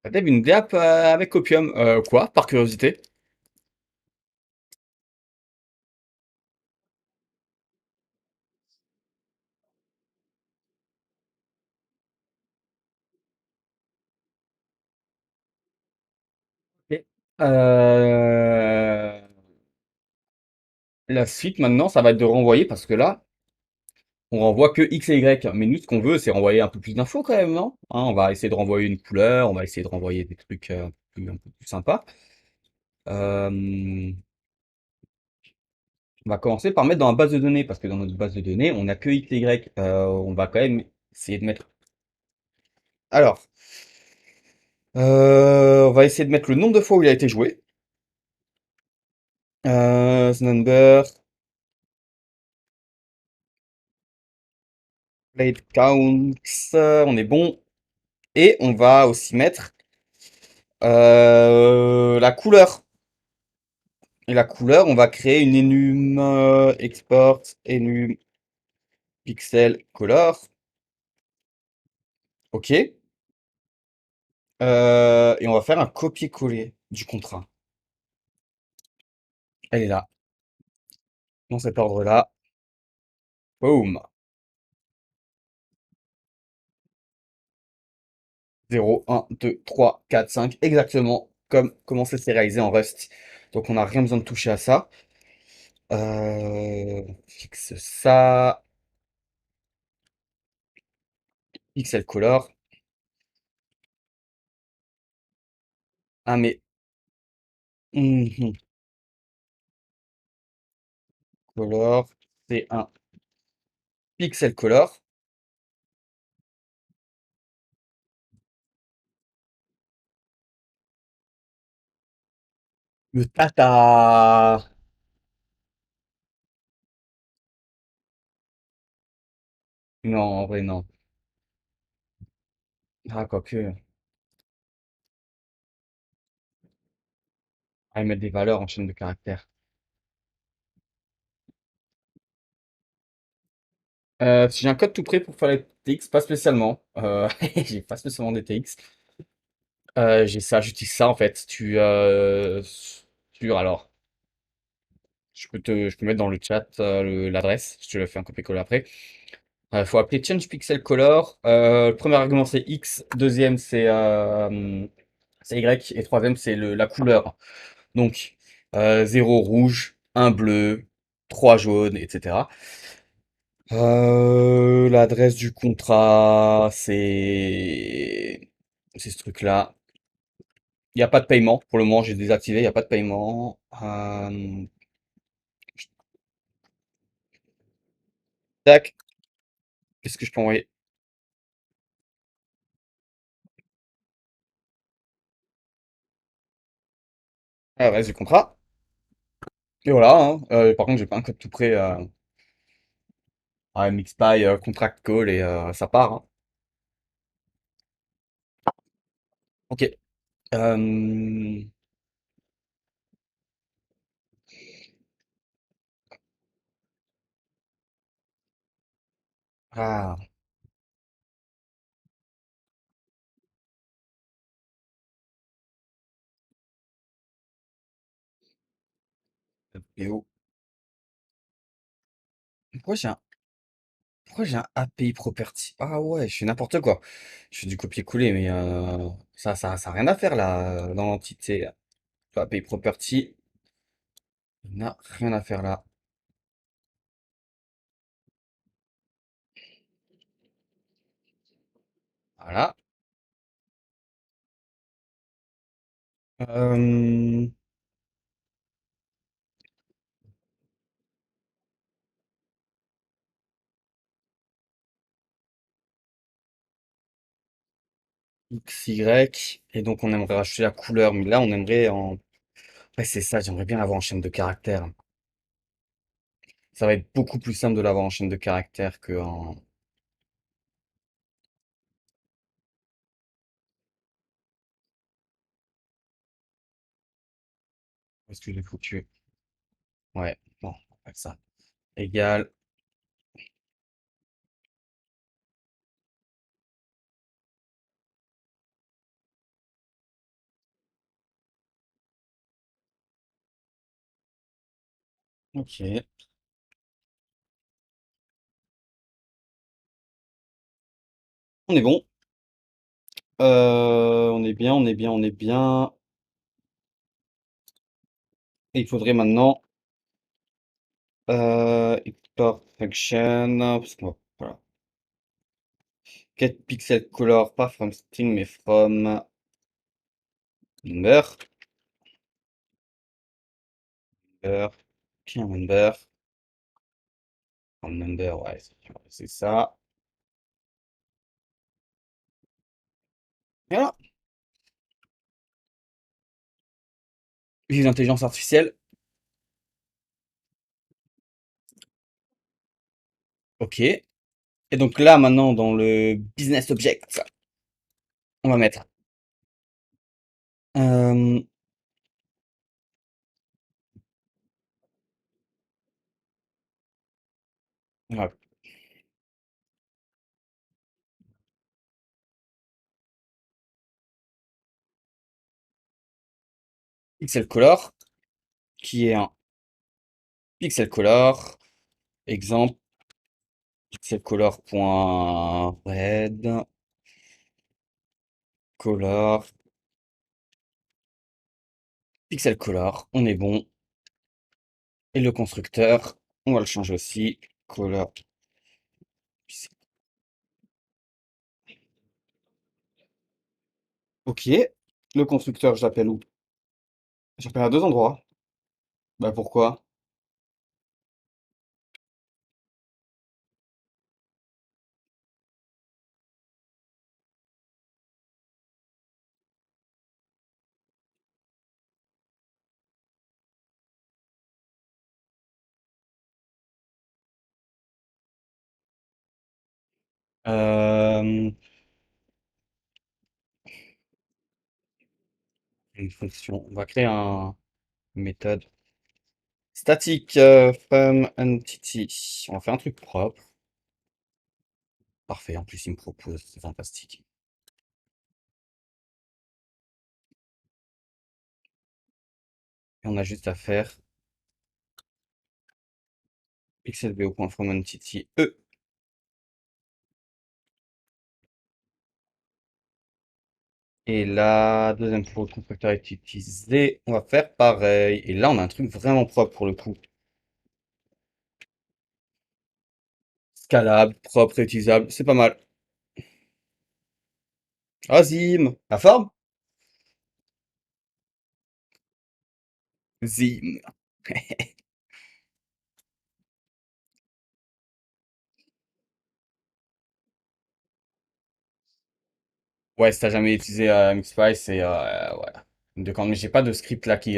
T'as une DApp avec Opium. Quoi? Par curiosité? Euh, La suite maintenant, ça va être de renvoyer parce que là, on renvoie que X et Y. Mais nous, ce qu'on veut, c'est renvoyer un peu plus d'infos quand même, non? Hein, on va essayer de renvoyer une couleur, on va essayer de renvoyer des trucs un peu plus sympas. Euh, on va commencer par mettre dans la base de données parce que dans notre base de données, on n'a que X et Y. On va quand même essayer de mettre. Alors, on va essayer de mettre le nombre de fois où il a été joué. The number, played counts, on est bon. Et on va aussi mettre la couleur. Et la couleur, on va créer une enum export enum pixel color. OK. Et on va faire un copier-coller du contrat. Elle est là, dans cet ordre-là. Boom. 0, 1, 2, 3, 4, 5. Exactement comme comment c'est réalisé en Rust. Donc on n'a rien besoin de toucher à ça. Fixe ça. Pixel color. Ah mais mhm, color, c'est un pixel color. Le tata. Non, en vrai, non. Ah, quoique. Ah, ils mettent des valeurs en chaîne de caractères. Si j'ai un code tout prêt pour faire les TX, pas spécialement. J'ai pas spécialement des TX. J'ai ça, j'utilise ça en fait. Alors, je peux mettre dans le chat l'adresse. Je te le fais un copier-coller après. Il faut appeler change pixel color. Le premier argument c'est X, deuxième c'est Y et troisième c'est la couleur. Donc 0 rouge, un bleu, 3 jaune, etc. L'adresse du contrat, c'est ce truc-là. Il n'y a pas de paiement. Pour le moment, j'ai désactivé, il n'y a pas de paiement. Tac, qu'est-ce que je peux envoyer? L'adresse du contrat. Et voilà, hein. Par contre, j'ai pas un code tout prêt à MXPy, contract call et ça part, hein. Ok. Euh, ah, PO. Pourquoi j'ai un, pourquoi j'ai un API property? Ah ouais, je fais n'importe quoi. Je fais du copier-coller, mais ça a rien à faire là, dans l'entité. API property, il n'a rien à faire là. Voilà. Euh, XY, et donc on aimerait rajouter la couleur, mais là on aimerait en. Ouais, c'est ça, j'aimerais bien l'avoir en chaîne de caractères. Ça va être beaucoup plus simple de l'avoir en chaîne de caractères que en. Où est-ce que j'ai foutu? Ouais, bon, on va faire ça. Égal. Ok. On est bon. On est bien, on est bien, on est bien. Et il faudrait maintenant export function, parce qu'on va, voilà. Get pixel color, pas from string, mais from number. Number. Qui est un number? Un number, ouais, c'est ça. Et voilà. Vive l'intelligence artificielle. Ok. Et donc là, maintenant, dans le business object, on va mettre euh, voilà, pixel color, qui est un pixel color. Exemple, pixel color.red, color, pixel color, on est bon. Et le constructeur, on va le changer aussi. Color. Ok. Le constructeur, je l'appelle où? Je l'appelle à deux endroits. Bah pourquoi? Euh, une fonction. On va créer une méthode statique from entity. On va faire un truc propre. Parfait. En plus, il me propose. C'est fantastique. Et on a juste à faire pixelbo.from entity e. Et là, deuxième fois, le constructeur est utilisé. On va faire pareil. Et là, on a un truc vraiment propre pour le coup. Scalable, propre, réutilisable. C'est pas mal. Azim. La forme? Zim. Ouais, si t'as jamais utilisé Mixpy, c'est ouais. Mais j'ai pas de script là qui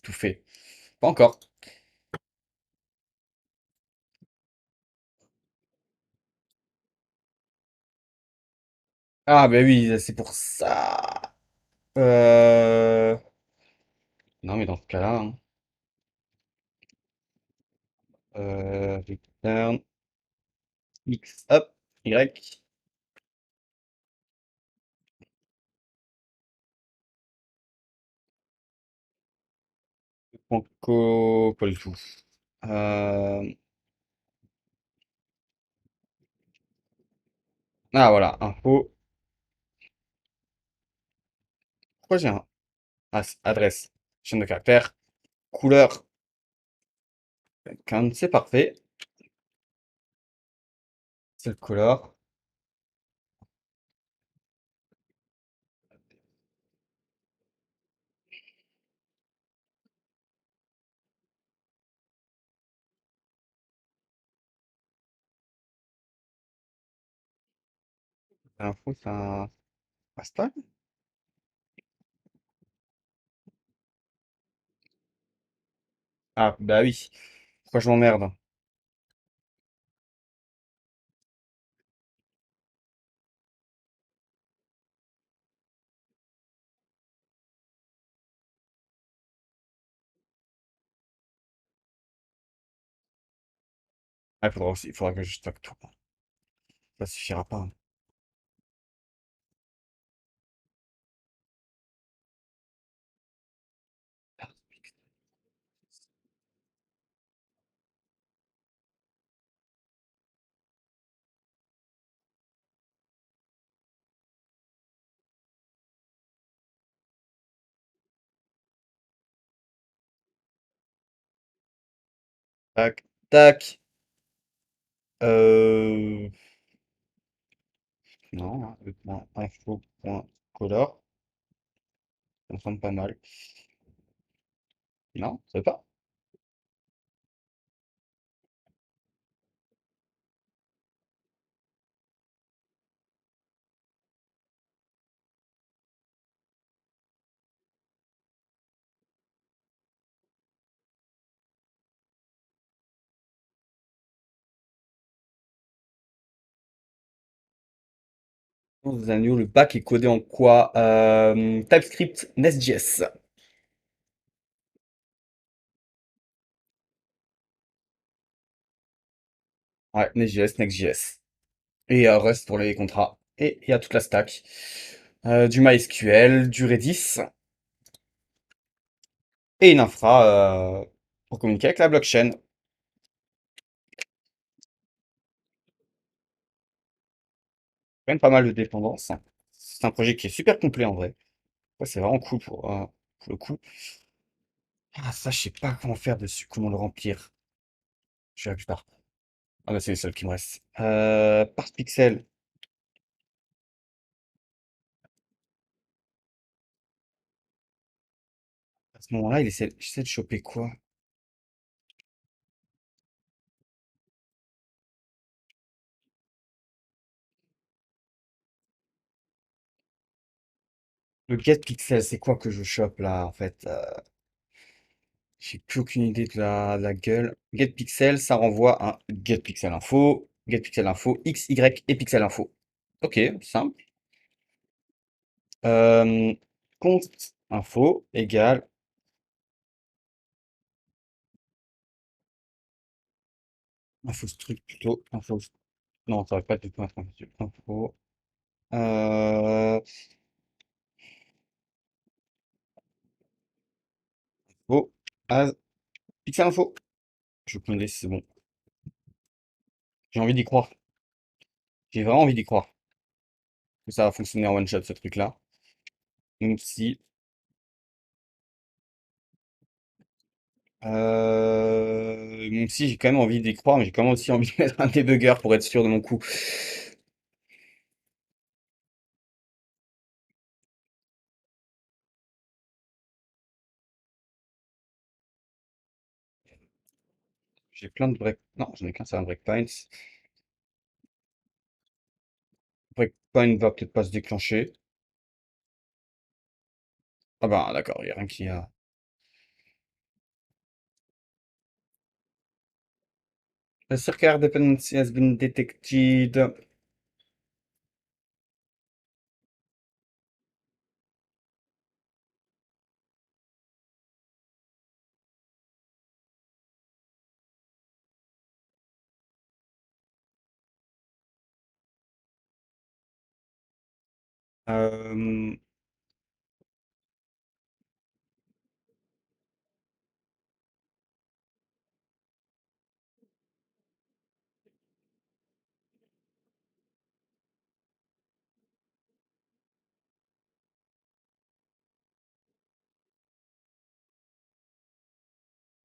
tout fait. Pas encore. Ah bah oui, c'est pour ça. Euh... Non mais dans ce cas-là, hein, return x hop y. Pas du tout. Euh, Ah voilà, info. Pourquoi j'ai un adresse, chaîne de caractère, couleur, quand c'est parfait. C'est le color. Info, ça passe pas. Ah bah oui. Pourquoi je m'emmerde? Ah, il faudra que je stocke tout. Ça suffira pas, hein. Tac, tac. Euh... Non, hein, le point info, point color. Ça me semble pas mal. Non, ça veut pas. Dans un le bac est codé en quoi? TypeScript, Nest.js. Ouais, Nest.js, Next.js. Et Rust pour les contrats. Et il y a toute la stack. Du MySQL, du Redis et une infra pour communiquer avec la blockchain. Quand même pas mal de dépendances, hein. C'est un projet qui est super complet en vrai. Ouais, c'est vraiment cool pour le coup. Ah, ça, je sais pas comment faire dessus, comment le remplir. Je verrai plus tard. Ah bah c'est les seuls qui me restent. Par pixel. À ce moment-là, j'essaie de choper quoi? Le get pixel, c'est quoi que je chope là en fait? J'ai plus aucune idée de la gueule. Get pixel, ça renvoie à get pixel info, get pixel info, x, y et pixel info. Ok, simple. Euh, const info égale info struct plutôt. Info. Non, ça va pas être du tout info. Info. Euh, info as pixel info. Je connais, c'est bon. J'ai envie d'y croire. J'ai vraiment envie d'y croire que ça va fonctionner en one shot ce truc-là. Même si, même si j'ai quand même envie d'y croire, mais j'ai quand même aussi envie de mettre un debugger pour être sûr de mon coup. J'ai plein de break. Non, j'en ai qu'un, c'est un breakpoint. Breakpoint va peut-être pas se déclencher. Ah bah d'accord, il y a rien qui a. The circular dependency has been detected. Euh,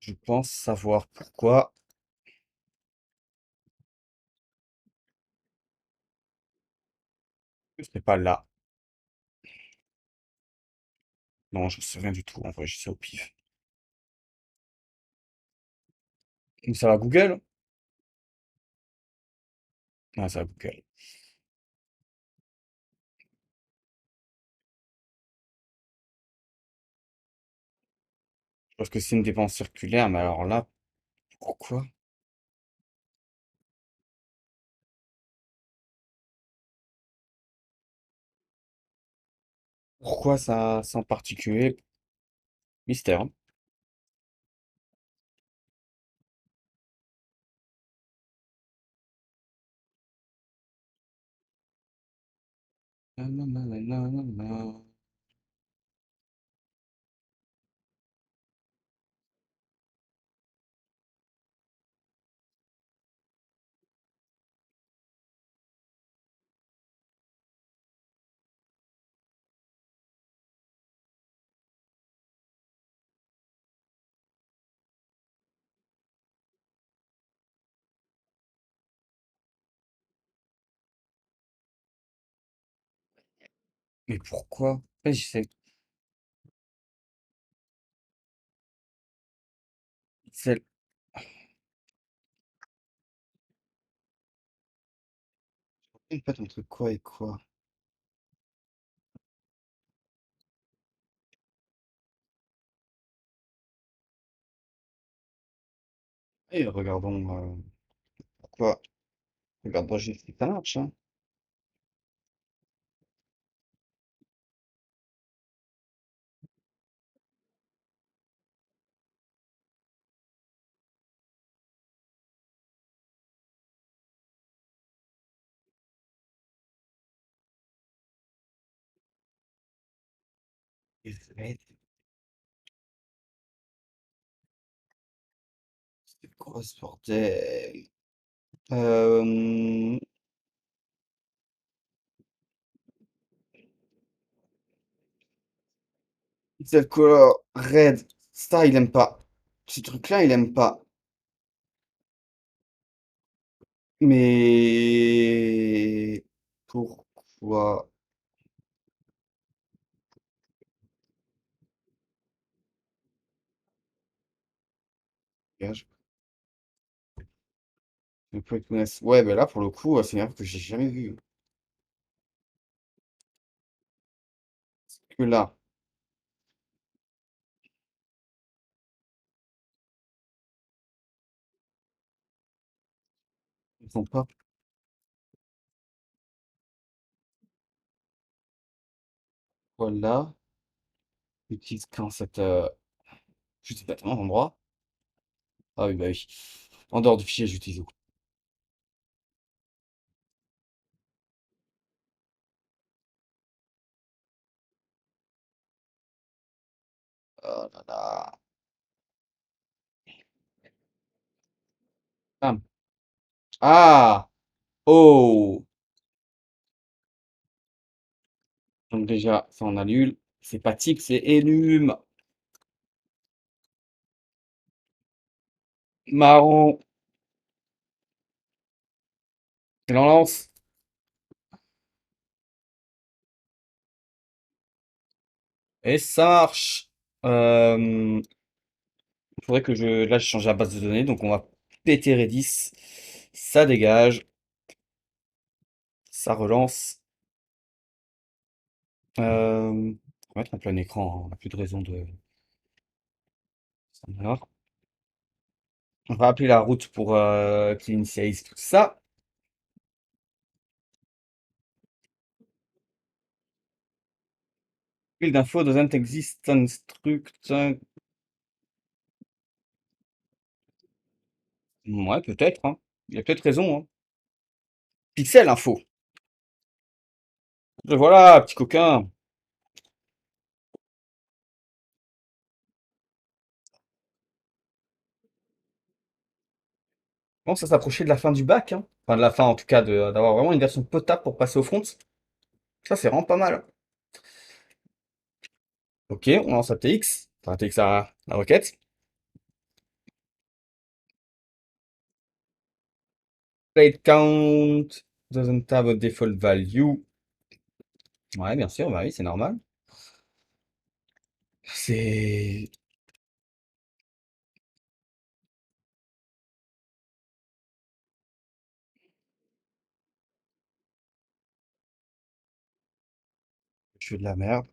je pense savoir pourquoi ce n'est pas là. Non, je sais rien du tout. En vrai, je sais au pif. Donc ça va Google? Ah, ça va Google. Parce que c'est une dépense circulaire, mais alors là, pourquoi? Pourquoi ça, c'est en particulier? Mystère, hein. Nananananana. Mais pourquoi? Ouais, c'est pas entre quoi et quoi? Et regardons pourquoi. Regardons juste si ça marche, hein. Et c'est quoi ce bordel? Euh, Pixel Color, Red, ça il aime pas. Ce truc-là il aime pas. Mais pourquoi? Ouais, ben là, pour le coup, c'est une œuvre que j'ai jamais vue. Que là, ils sont pas. Voilà. Utilise quand cette. Je sais pas tellement d'endroits. Ah oui, bah oui. En dehors du fichier, j'utilise où? Oh là là. Ah. Ah! Oh! Donc déjà, ça on annule. C'est pas type, c'est élume. Marron. Et l'on lance. Et ça marche. Il faudrait que je. Là, j'ai changé la base de données, donc on va péter Redis. Ça dégage. Ça relance. On va mettre en plein écran, hein, on n'a plus de raison de s'en avoir. On va appeler la route pour qu'il initialise tout ça. Field d'info doesn't exist construct. Ouais, peut-être, hein. Il a peut-être raison, hein. Pixel info. Le voilà, petit coquin. Bon, ça s'approchait de la fin du bac, hein. Enfin, de la fin, en tout cas, d'avoir vraiment une version potable pour passer au front. Ça, c'est vraiment pas mal. Ok, on lance ATX. Enfin, ATX à la requête. Plate count doesn't have a default value. Ouais, bien sûr, bah oui, c'est normal. C'est... Je fais de la merde.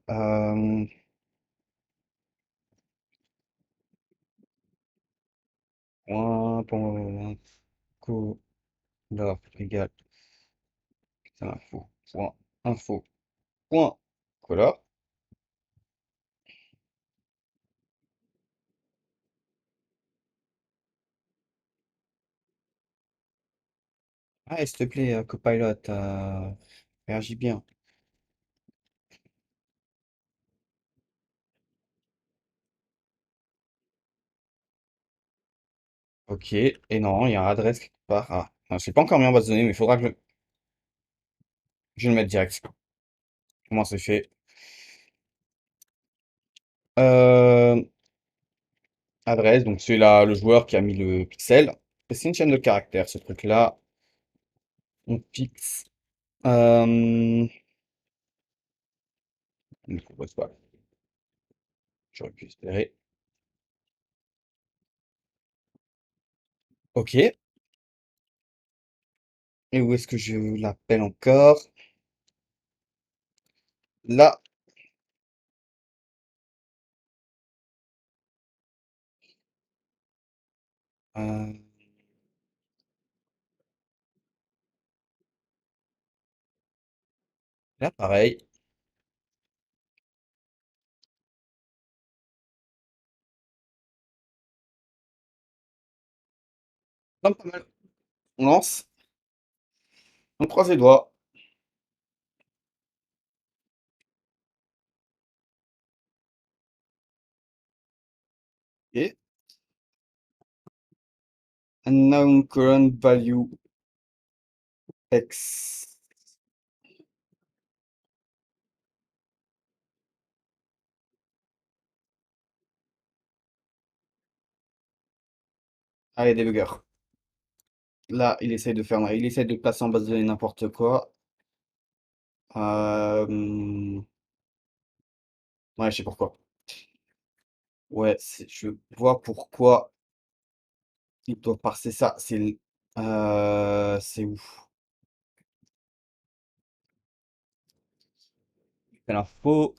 Point, color égale putain, info, point, info, point, color. Ah, s'il te plaît, Copilot, réagis bien. Ok, et non, il y a un adresse quelque part. Ah, non, c'est pas encore mis en base de données, mais il faudra que je le mette direct. Comment c'est fait? Euh, Adresse, donc c'est là le joueur qui a mis le pixel. Et c'est une chaîne de caractères, ce truc-là. On fixe. Ne me propose pas. J'aurais pu espérer. Ok. Et où est-ce que je l'appelle encore? Là. euh, Là, pareil. Non, pas mal. On lance. On croise les doigts. Et unknown current value X. Allez, débugger. Là, il essaye de placer en base de données n'importe quoi. Ouais, je sais pourquoi. Ouais, je vois pourquoi il doit parser ça. C'est où? C'est l'info.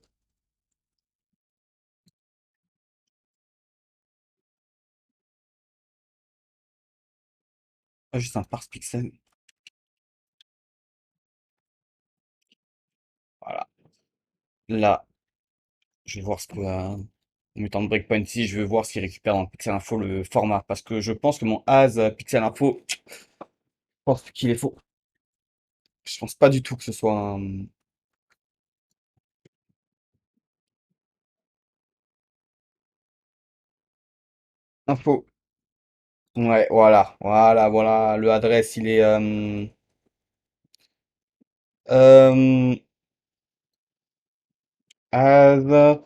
Ah, juste un parse pixel. Voilà. Là, je vais voir ce que, en mettant le breakpoint ici, je vais voir ce qu'il récupère dans Pixel Info, le format. Parce que je pense que mon as Pixel Info, je pense qu'il est faux. Je pense pas du tout que ce soit un info. Ouais, voilà. Le adresse, il est euh, as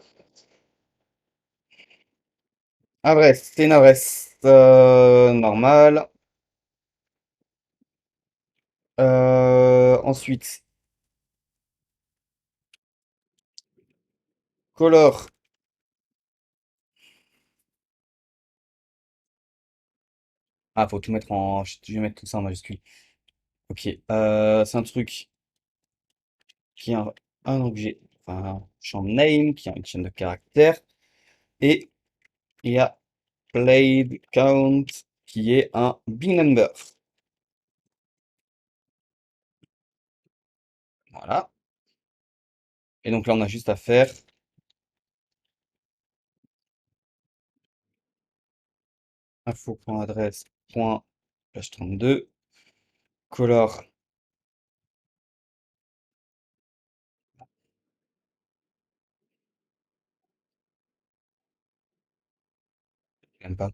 adresse, c'est une adresse normale. Ensuite, color. Ah, faut tout mettre en. Je vais mettre tout ça en majuscule. Ok. C'est un truc qui est un objet, enfin, un champ name, qui a une chaîne de caractères. Et il y a played count, qui est un big number. Voilà. Et donc là, on a juste à faire info.adresse.page32, color, même pas.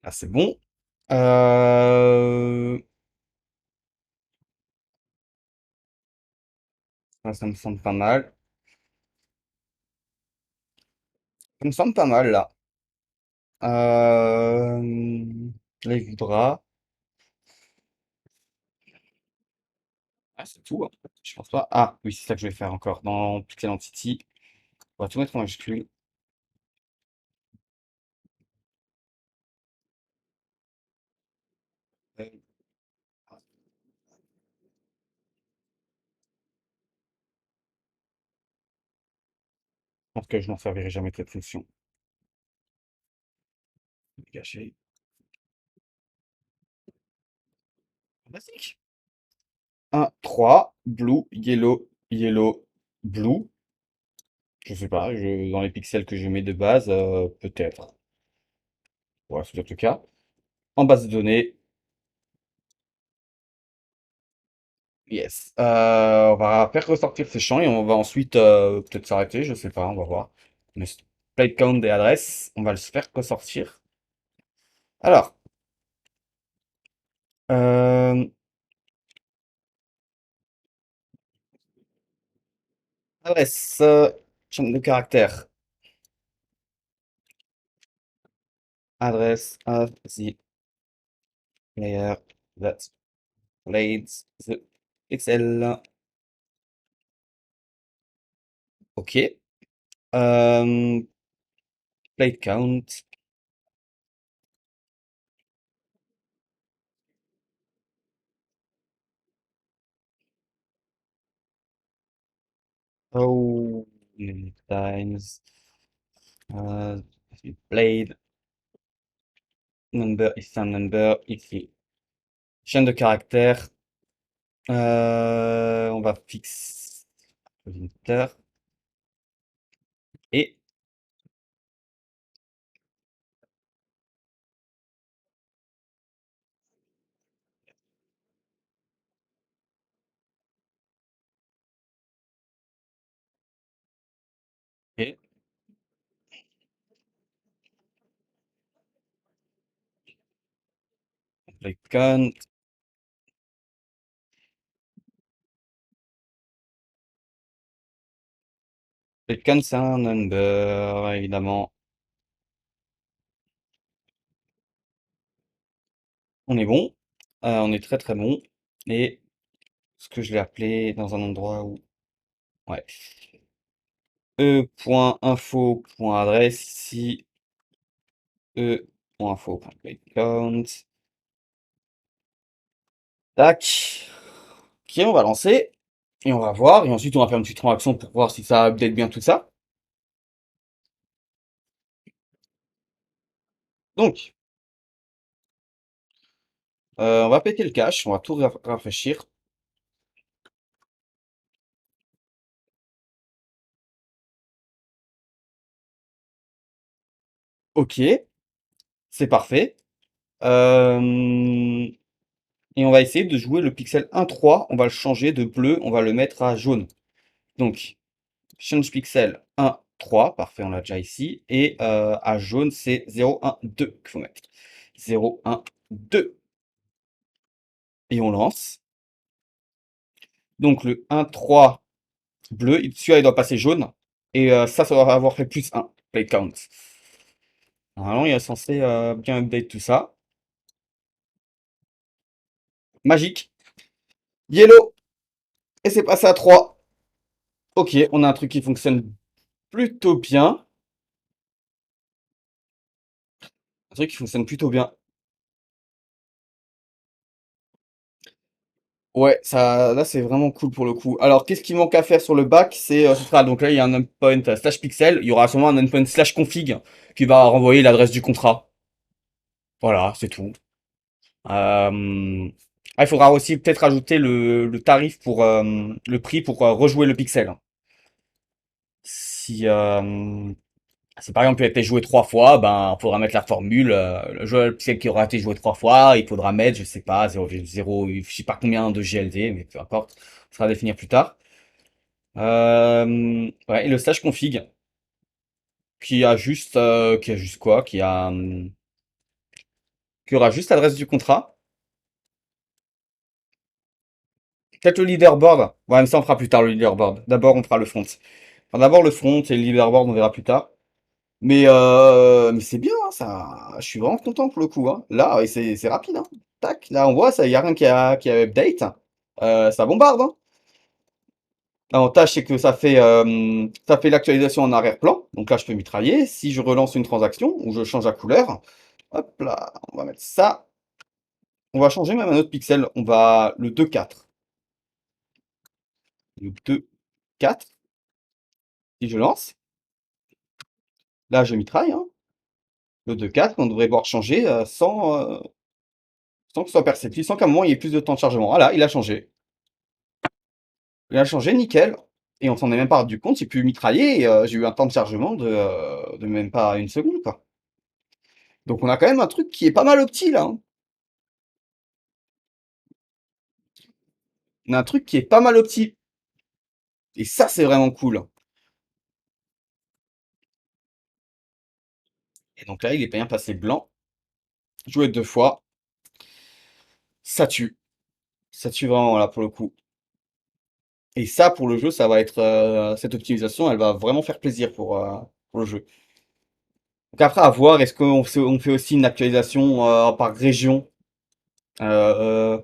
Là, c'est bon. Ça me semble pas mal. Ça me semble pas mal, là. Là, il voudra. Ah, c'est tout, hein. Je pense pas. Ah, oui, c'est ça que je vais faire encore. Dans Pixel Entity, on va tout mettre en majuscule. Je pense que je n'en servirai jamais de cette fonction. Gâché. Fantastique. 1, 3, blue, yellow, yellow, blue. Je sais pas, dans les pixels que je mets de base, peut-être. Voilà, c'est peut-être le cas. En base de données, yes. On va faire ressortir ces champs et on va ensuite peut-être s'arrêter, je sais pas, on va voir. Mais plate count des adresses, on va le faire ressortir. Alors, euh, adresse, champ de caractère, adresse of the player. Blades the Pixel. Ok. Euh, Plate count. Oh, many times. Euh, Blade number is un number ici. Chaîne de caractères. On va fixer l'inter et, et plate count. Plate count, c'est un number, évidemment. On est bon. On est très très bon. Et ce que je l'ai appelé dans un endroit où. Ouais. E.info.adresse ici. E.info.playcount. Tac. Ok, on va lancer. Et on va voir. Et ensuite, on va faire une petite transaction pour voir si ça update bien tout ça. Donc, on va péter le cache. On va tout rafraîchir. Ok, c'est parfait. Euh, Et on va essayer de jouer le pixel 1.3. On va le changer de bleu. On va le mettre à jaune. Donc, change pixel 1.3, parfait, on l'a déjà ici. Et à jaune, c'est 0.1.2 qu'il faut mettre. 0.1.2. Et on lance. Donc le 1.3 bleu, celui-là, il doit passer jaune. Et ça doit avoir fait plus 1. Play count. Normalement, il est censé bien update tout ça. Magique. Yellow. Et c'est passé à 3. Ok, on a un truc qui fonctionne plutôt bien. Un truc qui fonctionne plutôt bien. Ouais, ça, là, c'est vraiment cool pour le coup. Alors, qu'est-ce qui manque à faire sur le back? Ce sera, donc là, il y a un endpoint slash pixel. Il y aura sûrement un endpoint slash config qui va renvoyer l'adresse du contrat. Voilà, c'est tout. Il faudra aussi peut-être ajouter le tarif pour le prix pour rejouer le pixel. Si, si par exemple il a été joué 3 fois, ben, il faudra mettre la formule. Le pixel qui aura été joué 3 fois, il faudra mettre, je sais pas, 0,0, je sais pas combien de GLD, mais peu importe. Ça sera à définir plus tard. Ouais, et le stage config qui a juste quoi? Qui aura juste l'adresse du contrat. Peut-être le leaderboard. Ouais, mais ça on fera plus tard le leaderboard. D'abord on fera le front. Enfin, d'abord le front et le leaderboard on verra plus tard. Mais c'est bien, hein, ça. Je suis vraiment content pour le coup, hein. Là, ouais, c'est rapide, hein. Tac, là on voit, ça y a rien qui a update. Ça bombarde, hein. L'avantage, c'est que ça fait l'actualisation en arrière-plan. Donc là, je peux mitrailler. Si je relance une transaction ou je change la couleur, hop là, on va mettre ça. On va changer même un autre pixel. On va le 2,4. Le 2,4. Si je lance, là, je mitraille, hein. Le 2,4, on devrait voir changer sans que ce soit perceptible, sans qu'à un moment il y ait plus de temps de chargement. Voilà, il a changé. Il a changé, nickel. Et on s'en est même pas rendu compte, j'ai pu mitrailler et j'ai eu un temps de chargement de même pas une seconde, quoi. Donc on a quand même un truc qui est pas mal opti là, hein. On a un truc qui est pas mal opti. Et ça, c'est vraiment cool. Et donc là, il est bien passé blanc. Joué 2 fois. Ça tue. Ça tue vraiment là pour le coup. Et ça, pour le jeu, ça va être cette optimisation, elle va vraiment faire plaisir pour le jeu. Donc après, à voir, est-ce qu'on fait aussi une actualisation par région? Euh,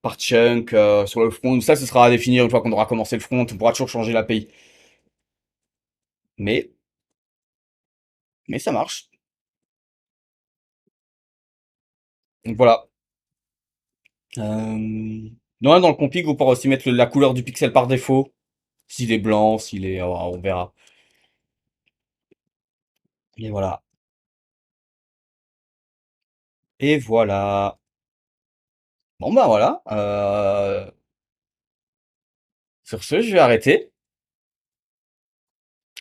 par chunk sur le front. Ça, ce sera à définir une fois qu'on aura commencé le front. On pourra toujours changer l'API. Mais, mais ça marche. Donc voilà. Dans le config, vous pourrez aussi mettre la couleur du pixel par défaut. S'il est blanc, s'il est... on verra. Et voilà. Et voilà. Bon bah voilà. Sur ce, je vais arrêter.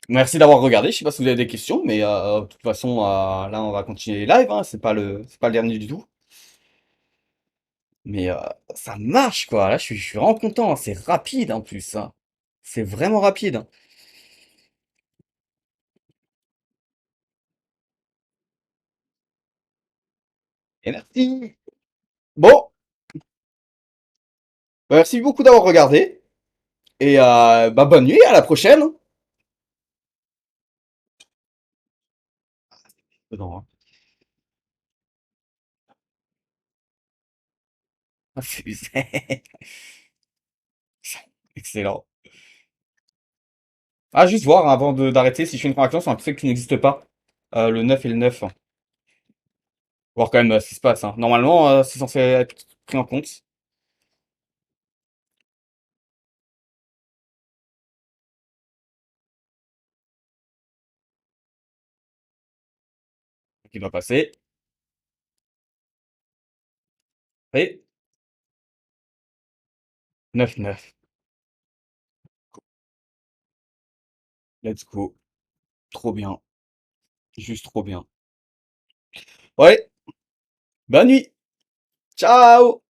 Merci d'avoir regardé. Je sais pas si vous avez des questions, mais de toute façon, là, on va continuer les lives, hein. C'est pas le dernier du tout. Mais ça marche, quoi. Là, je suis vraiment content, hein. C'est rapide, en plus, hein. C'est vraiment rapide, hein. Et merci. Bon, bah, merci beaucoup d'avoir regardé. Et bah, bonne nuit, à la prochaine. Non, hein. Excellent. Ah, juste voir, hein, avant d'arrêter, si je fais une connexion sur un pixel qui n'existe pas. Le 9 et le 9. Voir quand même ce qui se passe, hein. Normalement, c'est censé être pris en compte. Ce qui doit passer. Et 9-9. Let's go. Trop bien. Juste trop bien. Ouais, bonne nuit. Ciao!